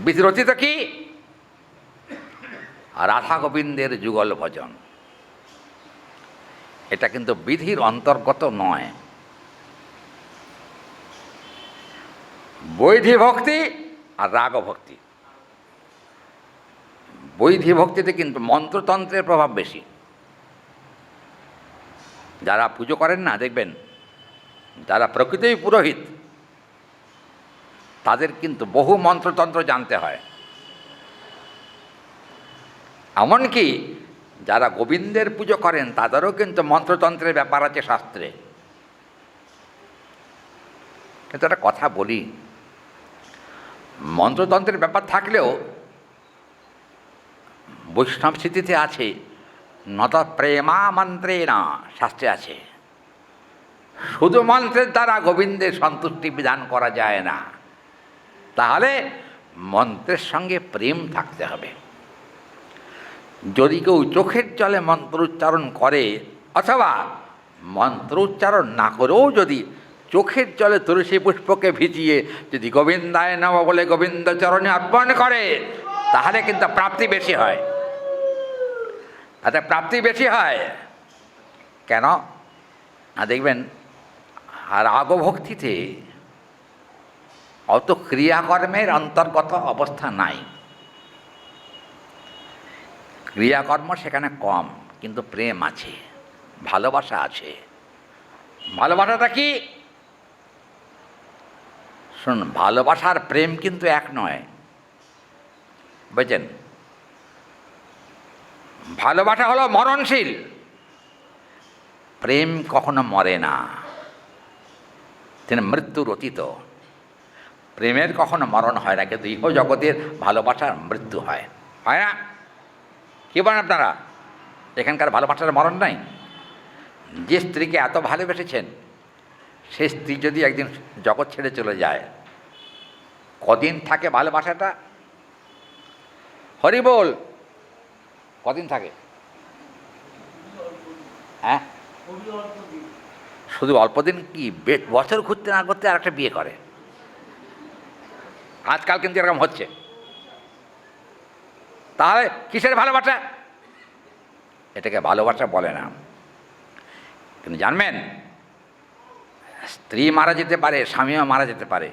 বিধির অতীত কি? রাধা গোবিন্দের যুগল ভজন। এটা কিন্তু বিধির অন্তর্গত নয়। বৈধি ভক্তি আর রাগ ভক্তি। বৈধি ভক্তিতে কিন্তু মন্ত্রতন্ত্রের প্রভাব বেশি। যারা পুজো করেন না, দেখবেন যারা প্রকৃতই পুরোহিত তাদের কিন্তু বহু মন্ত্রতন্ত্র জানতে হয়। এমনকি যারা গোবিন্দের পুজো করেন তাদেরও কিন্তু মন্ত্রতন্ত্রের ব্যাপার আছে শাস্ত্রে। কিন্তু একটা কথা বলি, মন্ত্রতন্ত্রের ব্যাপার থাকলেও বৈষ্ণব স্মৃতিতে আছে নত প্রেমা মন্ত্রে না, শাস্ত্রে আছে শুধু মন্ত্রের দ্বারা গোবিন্দের সন্তুষ্টি বিধান করা যায় না। তাহলে মন্ত্রের সঙ্গে প্রেম থাকতে হবে। যদি কেউ চোখের জলে মন্ত্র উচ্চারণ করে অথবা মন্ত্র উচ্চারণ না করেও যদি চোখের জলে তুলসী পুষ্পকে ভিজিয়ে যদি গোবিন্দায় নম বলে গোবিন্দ চরণে অর্পণ করে, তাহলে কিন্তু প্রাপ্তি বেশি হয়। তাতে প্রাপ্তি বেশি হয় কেন? দেখবেন রাগ ভক্তিতে অত ক্রিয়াকর্মের অন্তর্গত অবস্থা নাই। ক্রিয়াকর্ম সেখানে কম, কিন্তু প্রেম আছে, ভালোবাসা আছে। ভালোবাসাটা কি? শুনুন, ভালোবাসার প্রেম কিন্তু এক নয়, বুঝছেন? ভালোবাসা হলো মরণশীল, প্রেম কখনো মরে না, তিনি মৃত্যুর অতীত। প্রেমের কখনো মরণ হয় না, কিন্তু ইহ জগতের ভালোবাসার মৃত্যু হয়, হয় না? কী বলেন আপনারা? এখানকার ভালোবাসার মরণ নাই? যে স্ত্রীকে এত ভালোবেসেছেন সে স্ত্রী যদি একদিন জগৎ ছেড়ে চলে যায়, কদিন থাকে ভালোবাসাটা? হরি বল, কদিন থাকে? হ্যাঁ, শুধু অল্প দিন কি, বছর ঘুরতে না করতে আর একটা বিয়ে করে। আজকাল কিন্তু এরকম হচ্ছে। তাহলে কিসের ভালোবাসা? এটাকে ভালোবাসা বলে না। কিন্তু জানবেন, স্ত্রী মারা যেতে পারে, স্বামীও মারা যেতে পারে,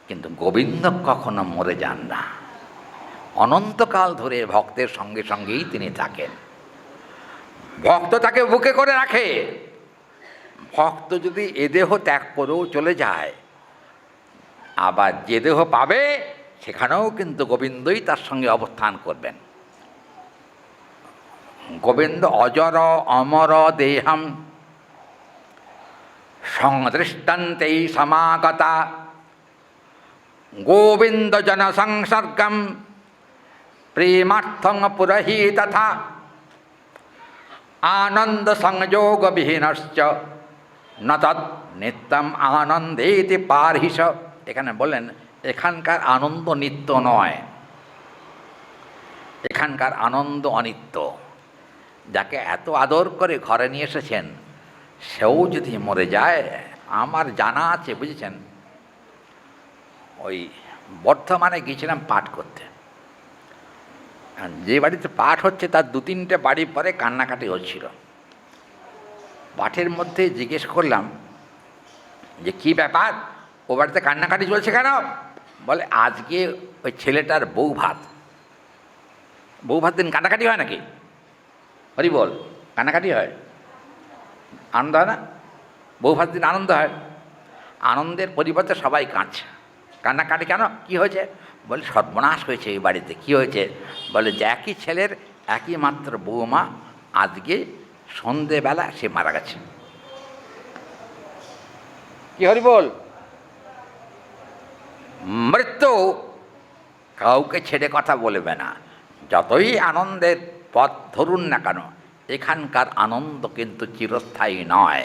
কিন্তু গোবিন্দ কখনো মরে যান না। অনন্তকাল ধরে ভক্তের সঙ্গে সঙ্গেই তিনি থাকেন। ভক্ত তাকে বুকে করে রাখে। ভক্ত যদি এ দেহ ত্যাগ করেও চলে যায়, আবার যে দেহ পাবে সেখানেও কিন্তু গোবিন্দই তার সঙ্গে অবস্থান করবেন। গোবিন্দ অজর অমর দেহম সংদৃষ্টান্তেই সমাগতা গোবিন্দ জন সংসর্গম প্রেমার্থং পুরহি তথা আনন্দ সংযোগ বিহীনশ্চ ন তৎ নিত্যম আনন্দেতি পারহিস। এখানে বললেন এখানকার আনন্দ নিত্য নয়, এখানকার আনন্দ অনিত্য। যাকে এত আদর করে ঘরে নিয়ে এসেছেন, সেও যদি মরে যায়, আমার জানা আছে, বুঝেছেন, ওই বর্ধমানে গিয়েছিলাম পাঠ করতে। যে বাড়িতে পাঠ হচ্ছে তার 2-3টে বাড়ি পরে কান্নাকাটি হচ্ছিল। পাঠের মধ্যে জিজ্ঞেস করলাম যে কী ব্যাপার, ও বাড়িতে কান্নাকাটি চলছে কেন? বলে আজকে ওই ছেলেটার বউ ভাত দিন কান্নাকাটি হয় নাকি? হরি বল, কান্নাকাটি হয়, আনন্দ হয় না? বউ ভাত দিন আনন্দ হয়। আনন্দের পরিবর্তে সবাই কাঁদছে। কান্নাকাটি কেন, কি হয়েছে? বলে সর্বনাশ হয়েছে এই বাড়িতে। কি হয়েছে? বলে যে একই ছেলের একই মাত্র বৌমা, আজকে সন্ধেবেলা সে মারা গেছে। কি হরি বল? মৃত্যু কাউকে ছেড়ে কথা বলবে না। যতই আনন্দের পথ ধরুন না কেন, এখানকার আনন্দ কিন্তু চিরস্থায়ী নয়,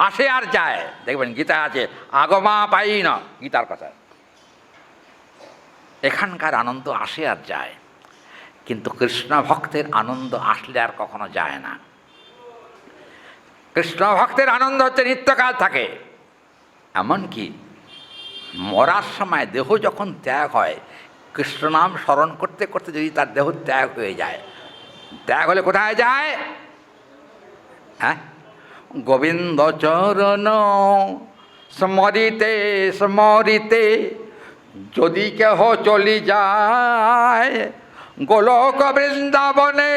আসে আর যায়। দেখবেন গীতা আছে, আগমা পাই না, গীতার কথা। এখানকার আনন্দ আসে আর যায়, কিন্তু কৃষ্ণ ভক্তের আনন্দ আসলে আর কখনো যায় না। কৃষ্ণ ভক্তের আনন্দ হচ্ছে নিত্যকাল থাকে। এমনকি মরার সময় দেহ যখন ত্যাগ হয়, কৃষ্ণনাম স্মরণ করতে করতে যদি তার দেহ ত্যাগ হয়ে যায়, ত্যাগ হলে কোথায় যায়? হ্যাঁ, গোবিন্দ চরণ স্মরিতে স্মরিতে যদি কেহ চলি যায়, গোলক বৃন্দাবনে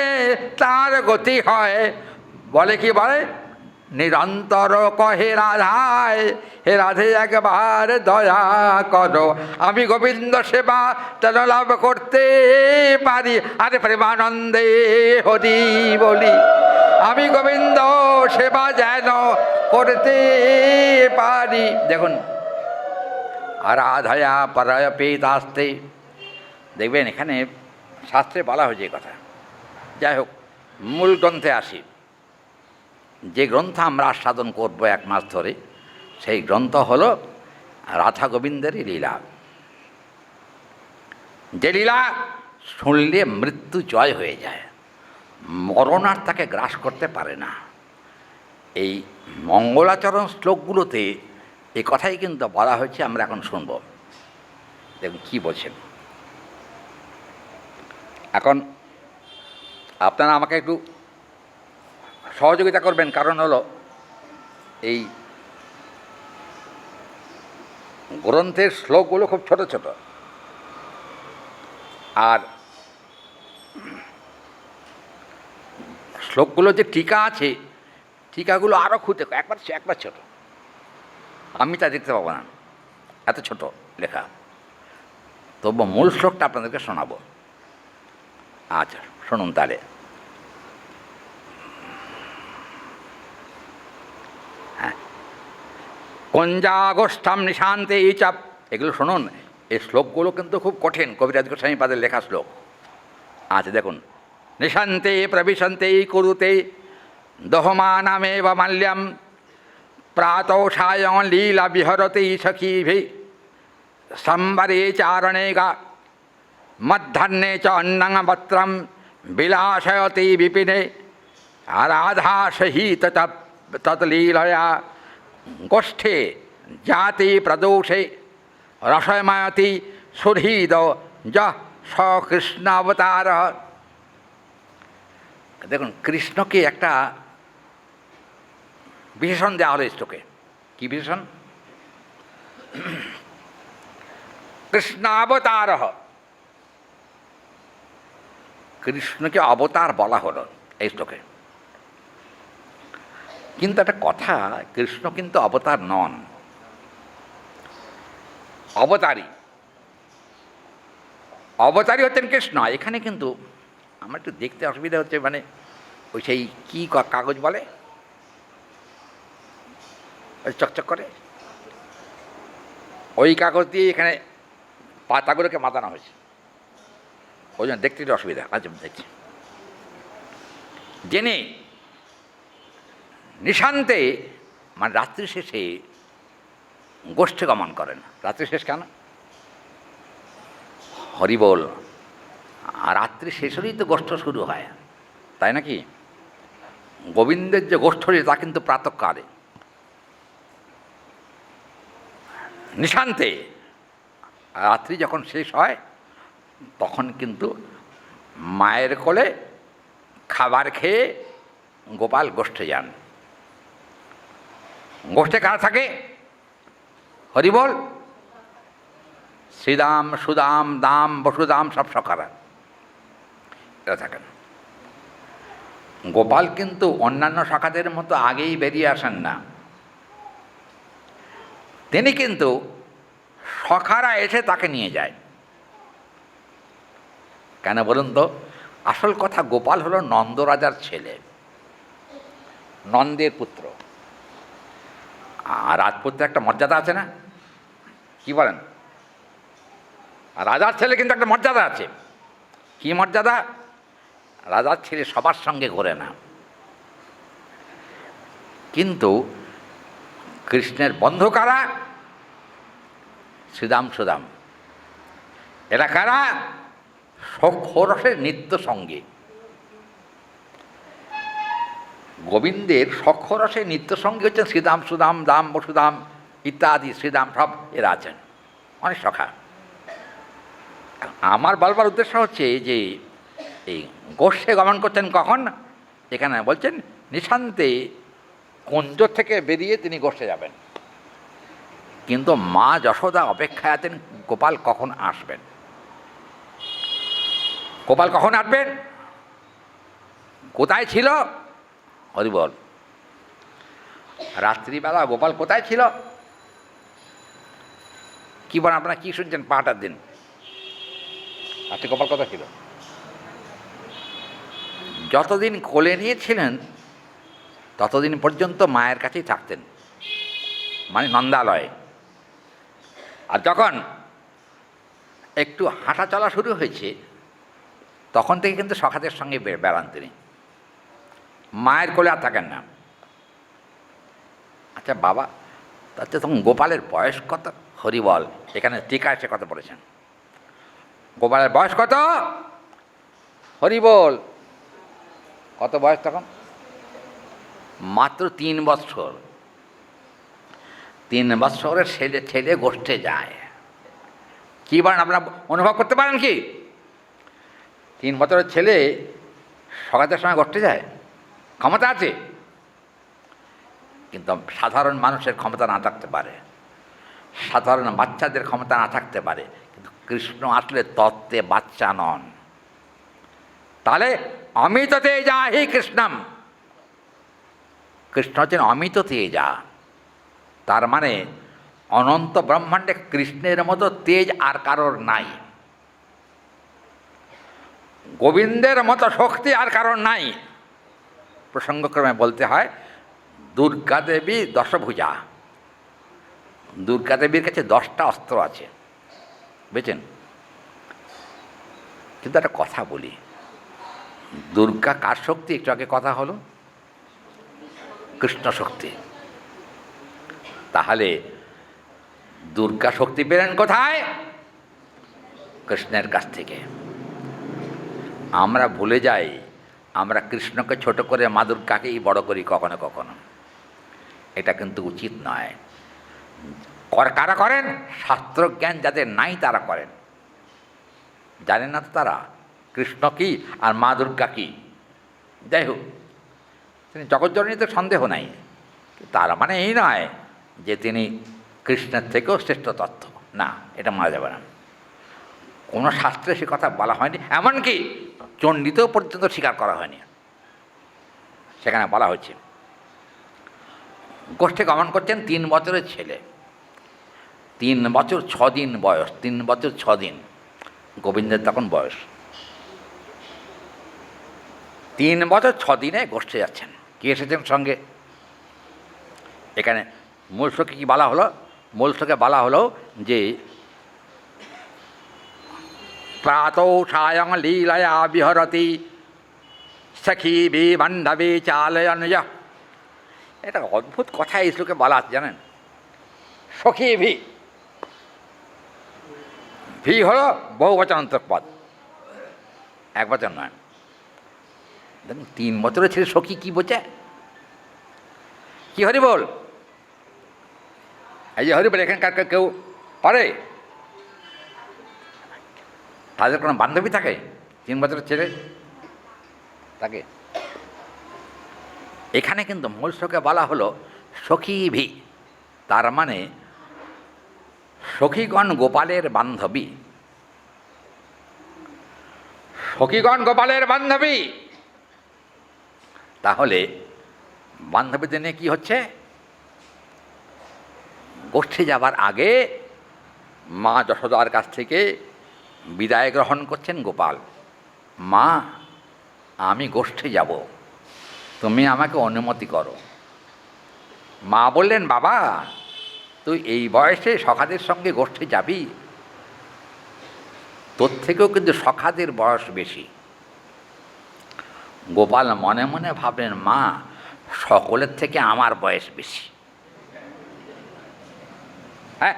তার গতি হয়। বলে কি বলে? নিরন্তর কহে রাধায়, হে রাধে একবার দয়া করো, আমি গোবিন্দ সেবা যেন লাভ করতে পারি। আরে প্রেমানন্দে হরি বলি, আমি গোবিন্দ সেবা যেন করতে পারি। দেখুন, আরাধয়া পরায় পেতাস্তে, দেখবেন এখানে শাস্ত্রে বলা হয়েছে এই কথা। যাই হোক, মূল গ্রন্থে আসি। যে গ্রন্থ আমরা আস্বাদন করব 1 মাস ধরে, সেই গ্রন্থ হল রাধা গোবিন্দেরই লীলা। যে লীলা শুনলে মৃত্যু জয় হয়ে যায়, মরণ আর তাকে গ্রাস করতে পারে না। এই মঙ্গলাচরণ শ্লোকগুলোতে এ কথাই কিন্তু বলা হয়েছে, আমরা এখন শুনব। দেখুন কী বলছেন। এখন আপনারা আমাকে একটু সহযোগিতা করবেন, কারণ হলো এই গ্রন্থের শ্লোকগুলো খুব ছোট ছোট, আর শ্লোকগুলো যে টিকা আছে, টিকাগুলো আরও খুঁতে একবার ছোট, আমি তা দেখতে পাবো না, এত ছোট লেখা। তবু মূল শ্লোকটা আপনাদেরকে শোনাবো। আচ্ছা শুনুন তাহলে। হ্যাঁ, কঞ্জাগোষ্ঠাম নিশান্তে এই চাপ, এগুলো শুনুন। এই শ্লোকগুলো কিন্তু খুব কঠিন, কবিরাজ গোস্বামীপাদের লেখা শ্লোক। আচ্ছা দেখুন, নিশান্তে প্রবিশন্তে কুরুতে দহমানামেব মাল্যম प्रातौ सायं लीला विहरति सखीभिः संवरे चारणे गा मध्याह्ने च अन्नं वस्त्रं विलासयति विपिने राधा सहित तत्लीलया गोष्ठे जाति प्रदोषे रसमयति सुहृद ज स कृष्ण अवतार। দেখুন কৃষ্ণকে একটা বিশেষণ দেওয়া হলো শ্লোকে। কি বিশেষণ? কৃষ্ণাবতার। কৃষ্ণকে অবতার বলা হলো এই শ্লোকে। কিন্তু একটা কথা, কৃষ্ণ কিন্তু অবতার নন, অবতারী। অবতারী হচ্ছেন কৃষ্ণ। এখানে কিন্তু আমার একটু দেখতে অসুবিধা হচ্ছে, মানে ওই সেই কী কাগজ বলে চকচক করে, ওই কাগজ দিয়ে এখানে পাতাগুলোকে মাতানো হয়েছে, ওই জন্য দেখতে একটু অসুবিধা। আচ্ছা দেখছি। জেনে নিশান্তে মানে রাত্রি শেষে গোষ্ঠী গমন করেন। রাত্রি শেষ কেন? হরিবোল। আর রাত্রি শেষ হলেই তো গোষ্ঠ শুরু হয়, তাই নাকি? গোবিন্দের যে গোষ্ঠী তা কিন্তু প্রাতঃকালে, নিশান্তে। রাত্রি যখন শেষ হয় তখন কিন্তু মায়ের কোলে খাবার খেয়ে গোপাল গোষ্ঠে যান। গোষ্ঠে কারা থাকে? হরিবোল। শ্রীদাম, সুদাম, দাম, বসুদাম সব সখারা এরা থাকেন। গোপাল কিন্তু অন্যান্য শাখাদের মতো আগেই বেরিয়ে আসেন না, তিনি কিন্তু সখারা এসে তাকে নিয়ে যায়। কেন বলুন তো? আসল কথা, গোপাল হলো নন্দরাজার ছেলে, নন্দের পুত্র। আর রাজপুত্রের একটা মর্যাদা আছে না? কি বলেন? আর রাজার ছেলে কিন্তু একটা মর্যাদা আছে। কি মর্যাদা? রাজার ছেলে সবার সঙ্গে ঘোরে না। কিন্তু কৃষ্ণের বন্ধু কারা? শ্রীদাম, সুদাম। এরা কারা? সখ্যরসের নিত্য সঙ্গী। গোবিন্দের সখ্যরসের নিত্য সঙ্গী হচ্ছেন শ্রীদাম, সুদাম, দাম, বসুদাম ইত্যাদি। শ্রীদাম সব এরা আছেন, অনেক সখা। আমার বলবার উদ্দেশ্য হচ্ছে যে এই গোষ্ঠে গমন করছেন কখন? এখানে বলছেন নিশান্তে কুঞ্জ থেকে বেরিয়ে তিনি গোষ্ঠে যাবেন। কিন্তু মা যশোদা অপেক্ষায় আছেন গোপাল কখন আসবেন। গোপাল কখন আসবেন? কোথায় ছিল? হরিবল। রাত্রিবেলা গোপাল কোথায় ছিল? কি বলেন আপনারা? কি শুনছেন? পাহাটার দিন রাত্রি গোপাল কোথায় ছিল? যতদিন কোলে নিয়েছিলেন ততদিন পর্যন্ত মায়ের কাছেই থাকতেন, মানে নন্দালয়ে। আর যখন একটু হাঁটা চলা শুরু হয়েছে তখন থেকে কিন্তু সখাদের সঙ্গে বেড়ান তিনি, মায়ের কোলে আর থাকেন না। আচ্ছা বাবা, তাতে তখন গোপালের বয়স কত? হরিবল। এখানে টিকা এসে কত বলেছেন? গোপালের বয়স কত? হরিবল। কত বয়স তখন? মাত্র 3 বৎসর। 3 বৎসরের ছেলে গোষ্ঠে যায়। কি বলেন আপনারা? অনুভব করতে পারেন কি? 3 বছরের ছেলে সকালের সময় গোষ্ঠে যায়? ক্ষমতা আছে। কিন্তু সাধারণ মানুষের ক্ষমতা না থাকতে পারে, সাধারণ বাচ্চাদের ক্ষমতা না থাকতে পারে, কিন্তু কৃষ্ণ আসলে তত্ত্বে বাচ্চা নন। তাহলে অমিত তেজা হি কৃষ্ণম। কৃষ্ণ হচ্ছেন অমিত তেজা। তার মানে অনন্ত ব্রহ্মাণ্ডে কৃষ্ণের মতো তেজ আর কারোর নাই, গোবিন্দের মতো শক্তি আর কারোর নাই। প্রসঙ্গক্রমে বলতে হয় দুর্গা দেবী দশভুজা। দুর্গা দেবীর কাছে 10টা অস্ত্র আছে, বুঝছেন? কিন্তু একটা কথা বলি, দুর্গা কার শক্তি? একটু আগে কথা হলো, কৃষ্ণ শক্তি। তাহলে দুর্গা শক্তি পেলেন কোথায়? কৃষ্ণের কাছ থেকে। আমরা ভুলে যাই, আমরা কৃষ্ণকে ছোট করে মা দুর্গাকেই বড় করি কখনো কখনো। এটা কিন্তু উচিত নয়। কারা করেন? শাস্ত্রজ্ঞান যাদের নাই তারা করেন। জানেন না তো তারা কৃষ্ণ কী আর মা দুর্গা কী। যাই হোক, তিনি জগজ্জননীতে সন্দেহ নাই, তার মানে এই নয় যে তিনি কৃষ্ণের থেকেও শ্রেষ্ঠ তত্ত্ব। না, এটা মানা যাবে না। কোনো শাস্ত্রে সে কথা বলা হয়নি, এমনকি চণ্ডীতেও পর্যন্ত স্বীকার করা হয়নি। সেখানে বলা হয়েছে গোষ্ঠে গমন করছেন 3 বছরের ছেলে, 3 বছর 6 দিন বয়স, 3 বছর 6 দিন গোবিন্দের তখন বয়স। 3 বছর 6 দিনে গোষ্ঠে যাচ্ছেন। কে এসেছেন সঙ্গে? এখানে মূল শ্লোকে কী বলা হলো? মূল শ্লোকে বলা হলো যে প্রাতৌ সায়ং লীলয়া বিহরতি সখী বি বান্ধবী চালয়নয়। এটা অদ্ভুত কথা এই শ্লোকে বলা আছে, জানেন? সখী ভি, ভি হলো বহুবচনান্তক পদ, এক বচন নয়। দেখুন 3 বছরের ছেলে সখী কী বোঝে? কি হরি বল? এই যে হরি বল এখানকার কেউ পারে? তাদের কোনো বান্ধবী থাকে 3 বছরের ছেলে তাকে? এখানে কিন্তু মূল শ্লোকে বলা হলো সখী ভি, তার মানে সখীগণ গোপালের বান্ধবী। সখীগণ গোপালের বান্ধবী, তাহলে বান্ধবীদের নিয়ে কী হচ্ছে? গোষ্ঠী যাবার আগে মা যশোদার কাছ থেকে বিদায় গ্রহণ করছেন গোপাল। মা, আমি গোষ্ঠে যাব, তুমি আমাকে অনুমতি করো। মা বললেন, বাবা তুই এই বয়সে সখাদের সঙ্গে গোষ্ঠে যাবি? তোর থেকেও কিন্তু সখাদের বয়স বেশি। গোপাল মনে মনে ভাবলেন, মা সকলের থেকে আমার বয়স বেশি। হ্যাঁ,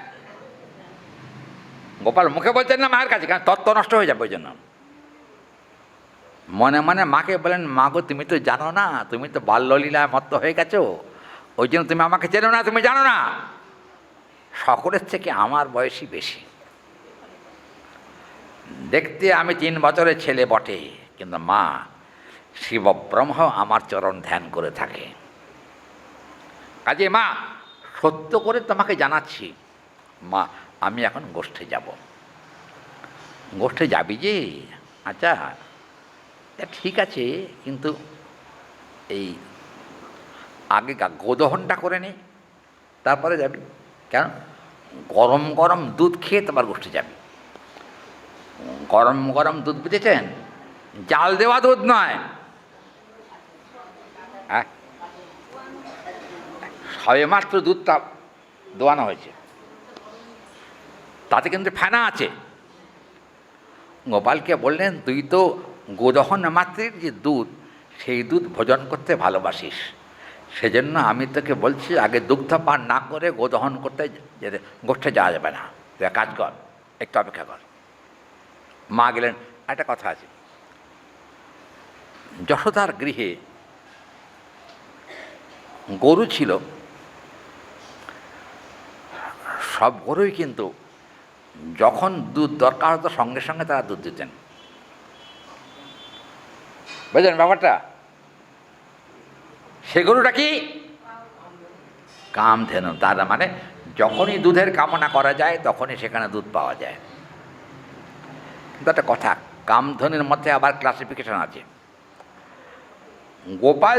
গোপাল মুখে বলছেন না মায়ের কাছে, কারণ তত্ত্ব নষ্ট হয়ে যাবে ওই জন্য। মনে মনে মাকে বলেন, মা গো তুমি তো জানো না, তুমি তো বাল্যলীলায় মত্ত হয়ে গেছো, ওই জন্য তুমি আমাকে চেনো না, তুমি জানো না সকলের থেকে আমার বয়সই বেশি। দেখতে আমি 3 বছরের ছেলে বটে, কিন্তু মা শিবব্রহ্ম আমার চরণ ধ্যান করে থাকে। কাজে মা সত্য করে তোমাকে জানাচ্ছি, মা আমি এখন গোষ্ঠে যাব। গোষ্ঠে যাবি যে? আচ্ছা ঠিক আছে, কিন্তু এই আগে গোদহনটা করে নে, তারপরে যাবি। কেন? গরম গরম দুধ খেয়ে তোমার গোষ্ঠে যাবি। গরম গরম দুধ বুঝেছেন? জাল দেওয়া দুধ নয়। হ্যাঁ, সবেমাত্র দুধটা দোয়ানো হয়েছে, তাতে কিন্তু ফেনা আছে। গোপালকে বললেন, তুই তো গোদহন মাতৃর যে দুধ, সেই দুধ ভোজন করতে ভালোবাসিস, সেজন্য আমি তোকে বলছি আগে দুগ্ধ পান না করে গোদহন করতে যেতে গোষ্ঠে যাওয়া যাবে না। তুই কাজ কর, একটু অপেক্ষা কর। মা গেলেন। একটা কথা আছে, যশোদার গৃহে গরু ছিল, সব গরুই কিন্তু যখন দুধ দরকার হতো সঙ্গে সঙ্গে তারা দুধ দিতেন। বুঝলেন ব্যাপারটা? সে গরুটা কি? কামধেনু। তার মানে যখনই দুধের কামনা করা যায় তখনই সেখানে দুধ পাওয়া যায়। কিন্তু একটা কথা, কামধেনুর মধ্যে আবার ক্লাসিফিকেশন আছে। গোপাল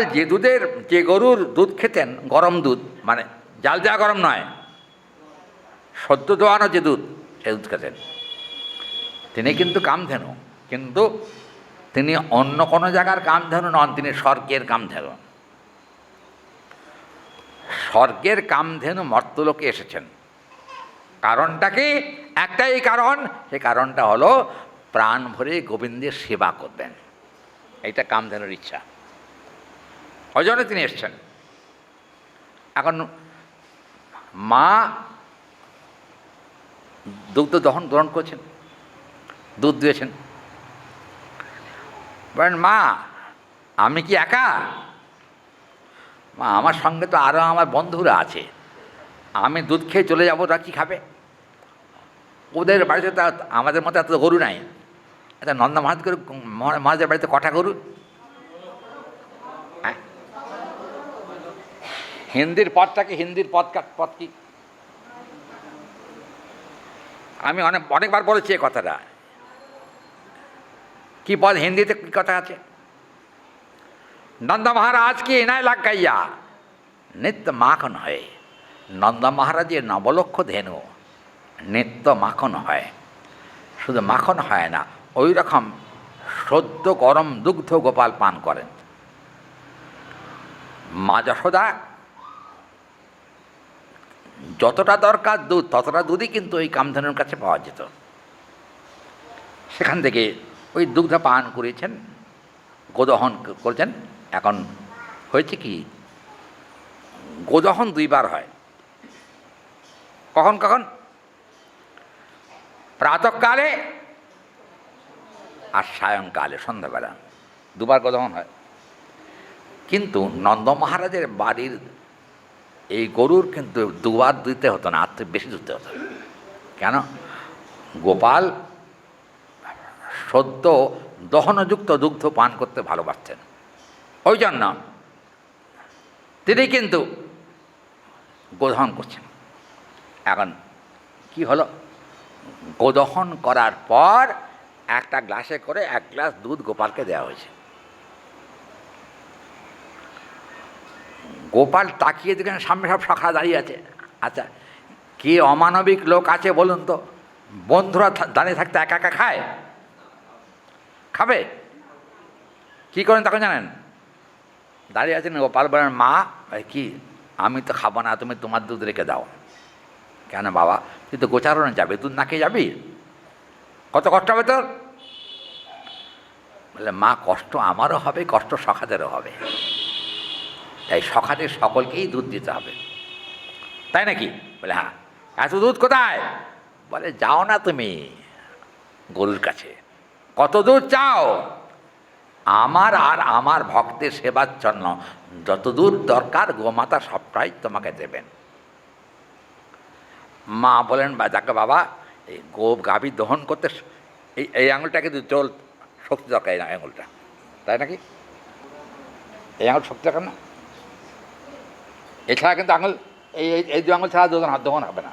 যে গরুর দুধ খেতেন, গরম দুধ, মানে জাল দেওয়া গরম নয়, সদ্য দোয়ানো যে দুধ, সে দুধ খেতেন, তিনি কিন্তু কামধেনু। কিন্তু তিনি অন্য কোনো জায়গার কামধেনু নন, তিনি স্বর্গের কামধেনু। স্বর্গের কামধেনু মর্তলোকে এসেছেন। কারণটা কি? একটাই কারণ, সে কারণটা হলো প্রাণ ভরে গোবিন্দের সেবা করবেন, এইটা কামধেনুর ইচ্ছা, ওই জন্য তিনি এসছেন। এখন মা দুগ্ধ গ্রহণ করেছেন, দুধ দিয়েছেন। বলেন, মা আমি কি একা? মা আমার সঙ্গে তো আরও আমার বন্ধুরা আছে, আমি দুধ খেয়ে চলে যাবো, ওরা কী খাবে? ওদের বাড়িতে তো আমাদের মতো এত গরু নাই। আচ্ছা, নন্দা মহারাজের বাড়িতে কটা গরু? হ্যাঁ, হিন্দির পদটাকে, হিন্দির পদ কি? আমি অনেকবার বলেছি এই কথাটা। কি পদ হিন্দিতে, কি কথা আছে? নন্দা মহারাজ কি ইনায় লাগ গাইয়া নিত্য মাখন হয়। নন্দা মহারাজের নবলক্ষ ধেনু নিত্য মাখন হয়। শুধু মাখন হয় না, ওই রকম সদ্য গরম দুগ্ধ গোপাল পান করেন। মা যশোদা যতটা দরকার দুধ, ততটা দুধই কিন্তু ওই কামধেনুর কাছে পাওয়া যেত। সেখান থেকে ওই দুগ্ধ পান করেছেন, গোদহন করেছেন। এখন হয়েছে কি, গোদহন দুইবার হয়। কখন কখন? প্রাতঃকালে আর সায়ংকালে, সন্ধ্যাবেলা দুবার গোদহন হয়। কিন্তু নন্দ মহারাজের বাড়ির এই গরুর কিন্তু দুবার দিতে হতো না, আর তো বেশি দিতে হতো। কেন? গোপাল সদ্য দহনযুক্ত দুগ্ধ পান করতে ভালোবাসতেন, ওই জন্য তিনি কিন্তু গোদহন করছেন। এখন কি হলো, গোদহন করার পর একটা গ্লাসে করে 1 গ্লাস দুধ গোপালকে দেওয়া হয়েছে। গোপাল তাকিয়ে দেখেন সামনে সব সখা দাঁড়িয়ে আছে। আচ্ছা, কে অমানবিক লোক আছে বলুন তো? বন্ধুরা দাঁড়িয়ে থাকতে একা একা খায়? খাবে? কী করেন তখন জানেন? দাঁড়িয়ে আছেন, গোপাল বলেন, মা কি আমি তো খাবো না, তুমি তোমার দুধ রেখে দাও। কেন বাবা, তুই তো গোচারণে যাবে, দুধ না খেয়ে যাবি? কত কষ্ট হবে তোর? বলে, মা কষ্ট আমারও হবে, কষ্ট সখাদেরও হবে, তাই সখাদের সকলকেই দুধ দিতে হবে। তাই নাকি? বলে, হ্যাঁ। এত দুধ কোথায়? বলে, যাও না তুমি গরুর কাছে, কত দুধ চাও? আমার আর আমার ভক্তের সেবার জন্য যত দূর দরকার গোমাতা সবটাই তোমাকে দেবেন। মা বলেন, যাকে বাবা, এই গাভী দহন করতে এই আঙুলটাকে জল শক্তি দরকার, এই আঙুলটা, তাই নাকি? এই আঙুল শক্তি দরকার না? এছাড়া কিন্তু আঙুল, এই 2 আঙুল ছাড়া দহন হবে না।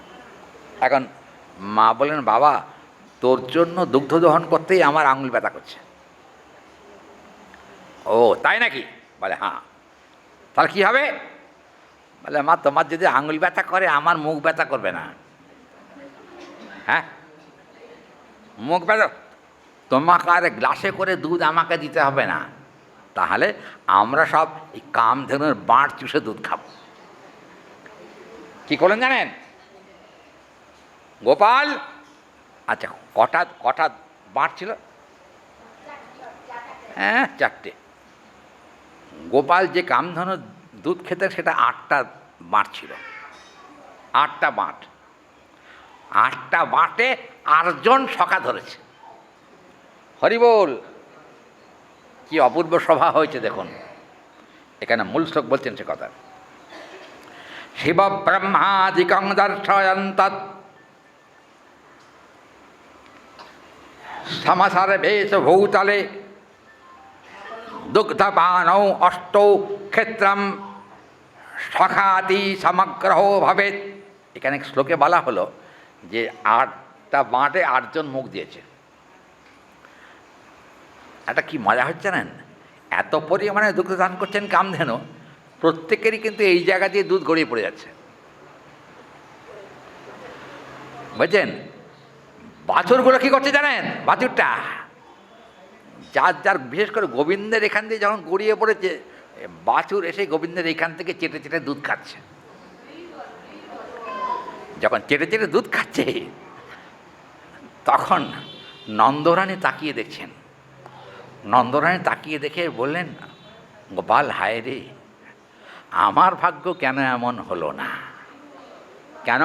এখন মা বলেন, বাবা তোর জন্য দুগ্ধ দহন করতেই আমার আঙুল ব্যথা করছে। ও তাই নাকি? বলে, হ্যাঁ। তাহলে কী হবে? বলে, মা তোমার যদি আঙুল ব্যথা করে, আমার মুখ ব্যথা করবে না? হ্যাঁ, মুখ ব্যথা, তোমাকে আর গ্লাসে করে দুধ আমাকে দিতে হবে না। তাহলে আমরা সব এই কামধেনুর বাঁট চুষে দুধ খাব। কী করলেন জানেন গোপাল? আচ্ছা, কটা বাঁট ছিল? হ্যাঁ, 4টে। গোপাল যে কামধেনুর দুধ খেতেন সেটা 8টা বাঁট ছিল। 8টা বাঁট, 8টা বাঁটে 8 জন সখা ধরেছে। হরিবোল, কি অপূর্ব সভা হয়েছে দেখুন। এখানে মূল শ্লোক বলছেন সে কথা। শিব ব্রহ্মাদিকং দর্শয়ন্তৎ সমাসার বেশ ভূতলে দুগ্ধপানৌ অষ্টৌ ক্ষেত্রম সখাতি সমগ্র ভবেৎ। এখানে শ্লোকে বলা হলো যে 8টা বাঁটে 8 জন মুখ দিয়েছে। এটা কি মজা হচ্ছে জানেন? এত পরিমাণে দুগ্ধ দান করছেন কামধেনু, প্রত্যেকেরই কিন্তু এই জায়গা দিয়ে দুধ গড়িয়ে পড়ে যাচ্ছে, বুঝছেন? বাছুরগুলো কী করছে জানেন? বাছুরটা যার বিশেষ করে গোবিন্দের এখান দিয়ে যখন গড়িয়ে পড়েছে, বাছুর এসে গোবিন্দের এখান থেকে চেটে চেটে দুধ খাচ্ছে। যখন চেটে চেটে দুধ খাচ্ছে, তখন নন্দরানী তাকিয়ে দেখছেন। নন্দরানী তাকিয়ে দেখে বললেন, গোপাল, হায় রে, আমার ভাগ্য কেন এমন হলো না? কেন?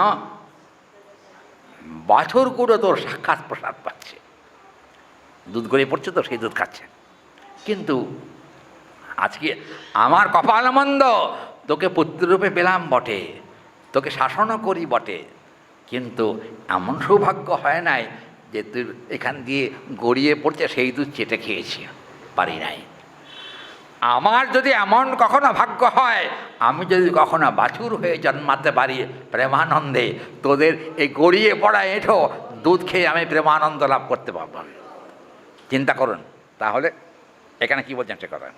বাছুরগুলো তোর সাক্ষাৎ প্রসাদ পাচ্ছে, দুধ গড়িয়ে পড়ছে তো, সেই দুধ খাচ্ছে। কিন্তু আজকে আমার কপাল মন্দ, তোকে পুত্ররূপে পেলাম বটে, তোকে শাসনও করি বটে, কিন্তু এমন সৌভাগ্য হয় নাই যে তুই এখান দিয়ে গড়িয়ে পড়ছে সেই দুধ চেটে খেয়েছি, পারি নাই। আমার যদি এমন কখনো ভাগ্য হয়, আমি যদি কখনো বাছুর হয়ে জন্মাতে পারি প্রেমানন্দে, তোদের এই গড়িয়ে পড়া এঁঠো দুধ খেয়ে আমি প্রেমানন্দ লাভ করতে পারব। চিন্তা করুন তাহলে এখানে কি বলছেন সে কথা।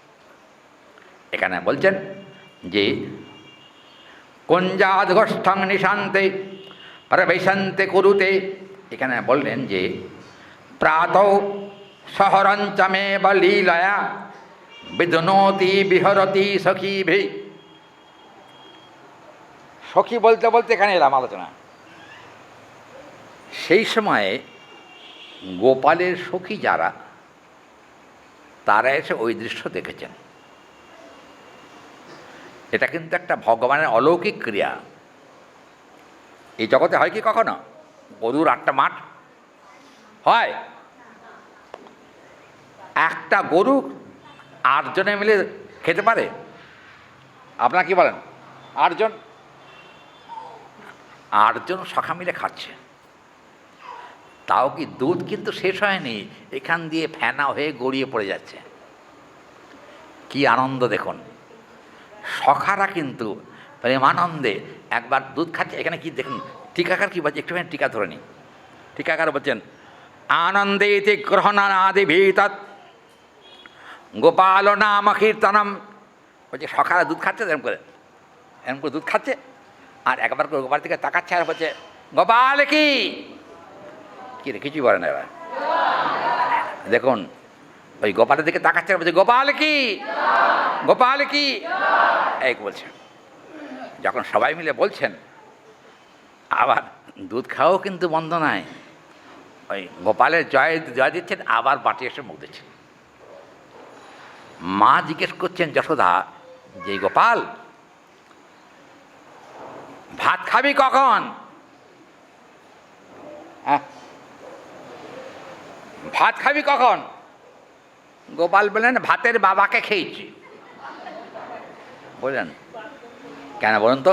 এখানে বলছেন যে কুঞ্জাদ গোষ্ঠং নিশান্তে প্রবেশন্তে কুরুতে, এখানে বললেন যে প্রাতঃ শহরঞ্চমে লীলয়া বিদুনতি বিহরতি সখী ভি। সখী বলতে বলতে এখানে এলাম আলোচনা। সেই সময়ে গোপালের সখী যারা, তারা এসে ওই দৃশ্য দেখেছেন। এটা কিন্তু একটা ভগবানের অলৌকিক ক্রিয়া। এই জগতে হয় কি কখনো গরুর 8টা মাঠ হয়? একটা গরু 8 জনে মিলে খেতে পারে? আপনারা কি বলেন? 8 জন, 8 জন সখা মিলে খাচ্ছে, তাও কি দুধ কিন্তু শেষ হয়নি, এখান দিয়ে ফেনা হয়ে গড়িয়ে পড়ে যাচ্ছে। কি আনন্দ দেখুন! সখারা কিন্তু প্রেমানন্দে একবার দুধ খাচ্ছে। এখানে কি দেখুন, টিকাকার কি বলছে, একটুখানি টিকা ধরে নিই। টিকাকার বলছেন আনন্দে ইতি গ্রহণাদি ভীতৎ গোপাল নাম কীর্তনম। বলছে সখারা দুধ খাচ্ছে, এরকম করে দুধ খাচ্ছে, আর একবার করে গোপাল থেকে তাকাচ্ছে আর বলছে গোপাল কি রে, কিছুই বলে না। এবার দেখুন ওই গোপালের দিকে তাকাচ্ছে আর বলছে গোপাল কি, গোপাল কি, এই বলছে। যখন সবাই মিলে বলছেন, আবার দুধ খাওয়াও কিন্তু বন্ধ নয়, ওই গোপালের জয় জয় দিচ্ছেন, আবার বাটি এসে মুখ দিচ্ছেন। মা জিজ্ঞেস করছেন যশোদা যে গোপাল ভাত খাবি কখন? হ্যাঁ, ভাত খাবি কখন? গোপাল বললেন ভাতের বাবাকে খেয়েছি। বললেন কেন বলুন তো?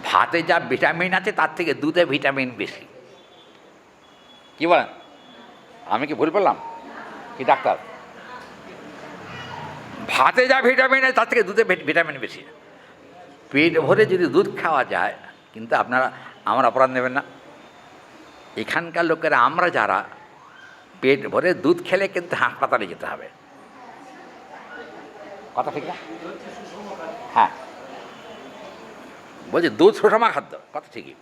ভাতে যা ভিটামিন আছে তার থেকে দুধে ভিটামিন বেশি। কি বলেন? আমি কি ভুল বললাম কি ডাক্তার? ভাতে যা ভিটামিন আছে তার থেকে দুধে ভিটামিন বেশি। পেট ভরে যদি দুধ খাওয়া যায়, কিন্তু আপনারা আমার অপরাধ নেবেন না, এখানকার লোকেরা আমরা যারা পেট ভরে দুধ খেলে কিন্তু হাসপাতালে যেতে হবে। কথা ঠিক না? হ্যাঁ, বলছি দুধ সুষম খাদ্য, কথা ঠিকই,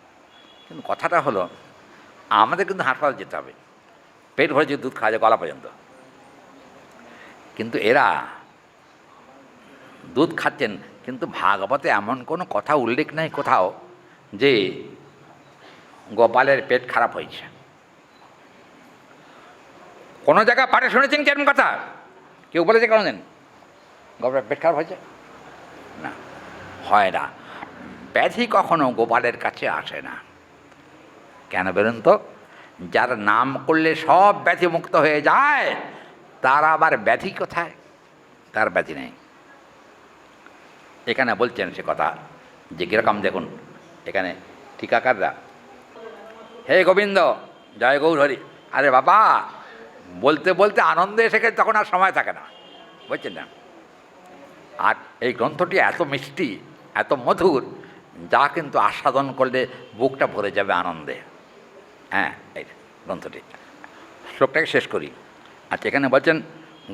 কিন্তু কথাটা হলো আমাদের কিন্তু হাসপাতালে যেতে হবে পেট ভরে যে দুধ খাওয়া যায় গলা পর্যন্ত। কিন্তু এরা দুধ খাচ্ছেন, কিন্তু ভাগবতে এমন কোনো কথা উল্লেখ নেই কোথাও যে গোপালের পেট খারাপ হয়েছে। কোনো জায়গায় পাঠে শুনেছেন কি এরকম কথা? কেউ বলেছে কোনোদিন গোপালের পেট খারাপ হয়েছে? না, হয় না। ব্যাধি কখনো গোপালের কাছে আসে না। কেন বলুন তো? যার নাম করলে সব ব্যাধি মুক্ত হয়ে যায়, তার আবার ব্যাধি কোথায়? তার ব্যাধি নেই। এখানে বলছেন সে কথা যে কীরকম দেখুন, এখানে টিকাকাররা হে গোবিন্দ জয় গৌর হরি, আরে বাবা বলতে বলতে আনন্দে এসে গেছে, তখন আর সময় থাকে না, বুঝছেন না? আর এই গ্রন্থটি এত মিষ্টি, এত মধুর, যা কিন্তু আস্বাদন করলে বুকটা ভরে যাবে আনন্দে। হ্যাঁ, এই গ্রন্থটি, শ্লোকটাকে শেষ করি। আচ্ছা, এখানে বলছেন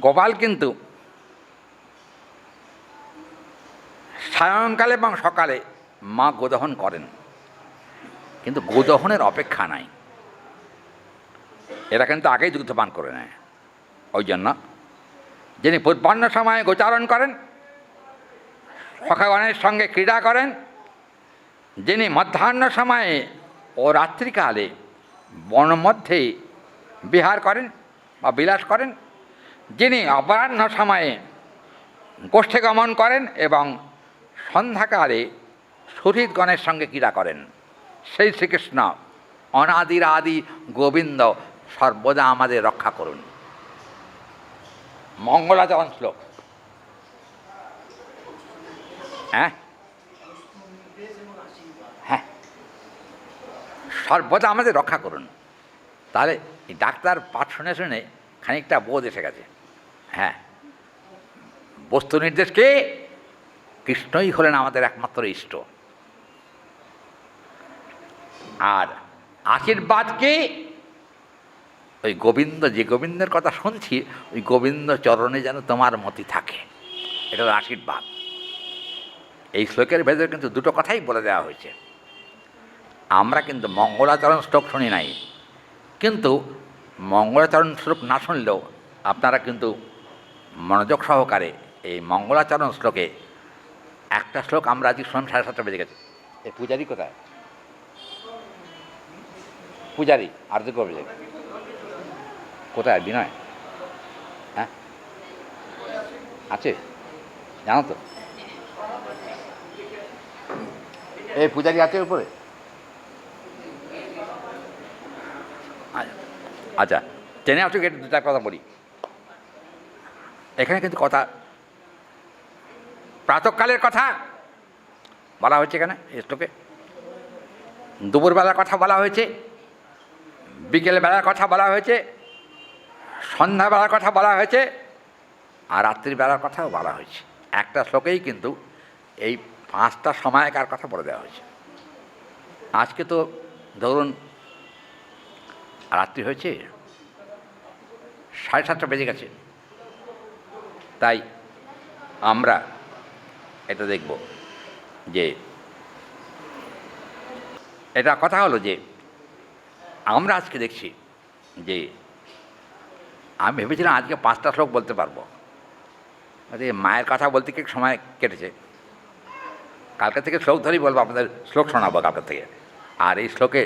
গোপাল কিন্তু সায়ংকালে এবং সকালে মা গোদহন করেন, কিন্তু গোদহনের অপেক্ষা নাই, এরা কিন্তু আগেই দুগ্ধপান করে নেয়। ওই জন্য যিনি পূর্বাহ্ন সময়ে গোচারণ করেন, সখাগণের সঙ্গে ক্রীড়া করেন, যিনি মধ্যাহ্ন সময়ে ও রাত্রিকালে বনমধ্যে বিহার করেন বা বিলাস করেন, যিনি অপরাহ্ন সময়ে গোষ্ঠে গমন করেন এবং সন্ধ্যাকালে সুহৃদগণের সঙ্গে ক্রীড়া করেন, সেই শ্রীকৃষ্ণ অনাদির আদি গোবিন্দ সর্বদা আমাদের রক্ষা করুন। মঙ্গলাচরণ শ্লোক। হ্যাঁ হ্যাঁ, সর্বদা আমাদের রক্ষা করুন। তাহলে এই ডাক্তার পাঠ শুনে শুনে খানিকটা বোধ এসে গেছে। হ্যাঁ, বস্তু নির্দেশ কে? কৃষ্ণই হলেন আমাদের একমাত্র ইষ্ট। আর আশীর্বাদ কে? ওই গোবিন্দ, যে গোবিন্দের কথা শুনছি ওই গোবিন্দ চরণে যেন তোমার মতি থাকে, এটা হলো আশীর্বাদ। এই শ্লোকের ভেতরে কিন্তু দুটো কথাই বলে দেওয়া হয়েছে। আমরা কিন্তু মঙ্গলাচরণ শ্লোক শুনি নাই, কিন্তু মঙ্গলাচরণ শ্লোক না শুনলেও আপনারা কিন্তু মনোযোগ সহকারে এই মঙ্গলাচরণ শ্লোকে একটা শ্লোক আমরা আজকে শুনলাম, 7:30 বেজে গেছে। এই পূজারি কোথায়? পূজারি আরতি করবে কোথায়? বিনয়? হ্যাঁ আছে, জানো তো? এই পূজারি আছে উপরে? আচ্ছা, ট্রেনে আসুক, একটু দু চার কথা বলি। এখানে কিন্তু কথা প্রাতঃকালের কথা বলা হয়েছে, এখানে এই শ্লোকে দুপুরবেলার কথা বলা হয়েছে, বিকেলবেলার কথা বলা হয়েছে, সন্ধ্যাবেলার কথা বলা হয়েছে, আর রাত্রিবেলার কথাও বলা হয়েছে। একটা শ্লোকেই কিন্তু এই 5টা সময়কার কথা বলে দেওয়া হয়েছে। আজকে তো ধরুন রাত্রি হয়েছে, 7:30 বেজে গেছে, তাই আমরা এটা দেখব যে এটা কথা হলো যে আমরা আজকে দেখছি যে আমি ভেবেছিলাম আজকে 5টা শ্লোক বলতে পারবো, মায়ের কথা বলতে কি সময় কেটেছে। কালকে থেকে শ্লোক ধরেই বলবো, আপনাদের শ্লোক শোনাবো কালকে থেকে। আর এই শ্লোকে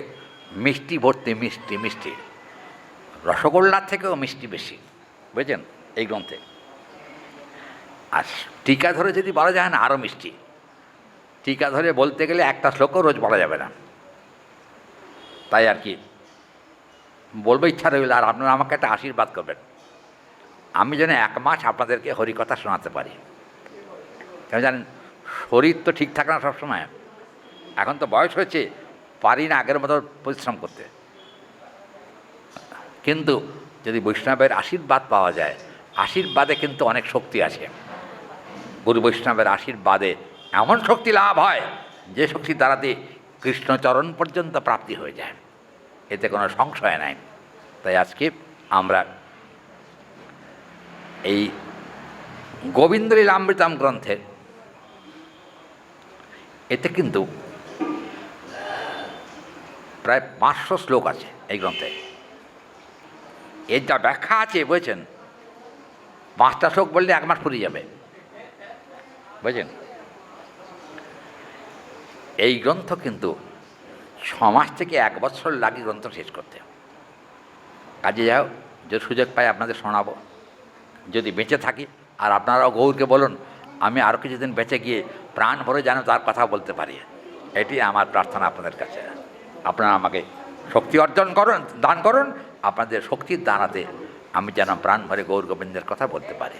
মিষ্টি ভর্তি, মিষ্টি মিষ্টি, রসগোল্লার থেকেও মিষ্টি বেশি, বুঝেছেন এই গ্রন্থে। আর টিকা ধরে যদি বলা যায় না, আরও মিষ্টি। টিকা ধরে বলতে গেলে একটা শ্লোকও রোজ বলা যাবে না, তাই আর কি বলবো, ইচ্ছা রইল। আর আপনারা আমাকে একটা আশীর্বাদ করবেন, আমি যেন 1 মাস আপনাদেরকে হরিকথা শোনাতে পারি। কেন জানেন, শরীর তো ঠিক থাকে না সবসময়, এখন তো বয়স হয়েছে, পারি না আগের মতো পরিশ্রম করতে। কিন্তু যদি বৈষ্ণবের আশীর্বাদ পাওয়া যায়, আশীর্বাদে কিন্তু অনেক শক্তি আছে। গুরু বৈষ্ণবের আশীর্বাদে এমন শক্তি লাভ হয় যে শক্তির দ্বারাতে কৃষ্ণচরণ পর্যন্ত প্রাপ্তি হয়ে যায়, এতে কোনো সংশয় নাই। তাই আজকে আমরা এই গোবিন্দ লীলামৃতম গ্রন্থের এতে কিন্তু প্রায় 500 শ্লোক আছে এই গ্রন্থে। এর যা ব্যাখ্যা আছে বুঝেছেন, 5টা শ্লোক বললে 1 মাস ফুরিয়ে যাবে, বুঝেছেন। এই গ্রন্থ কিন্তু 6 মাস থেকে 1 বছর লাগে গ্রন্থ শেষ করতে। কাজে যাও, যে সুযোগ পাই আপনাদের শোনাবো, যদি বেঁচে থাকি। আর আপনারাও গৌরকে বলুন, আমি আরও কিছুদিন বেঁচে গিয়ে প্রাণ ভরে যেন তার কথা বলতে পারি, এটি আমার প্রার্থনা আপনাদের কাছে। আপনারা আমাকে শক্তি অর্জন করুন, দান করুন, আপনাদের শক্তির দানাতে আমি যেন প্রাণ ভরে গৌর গোবিন্দের কথা বলতে পারি।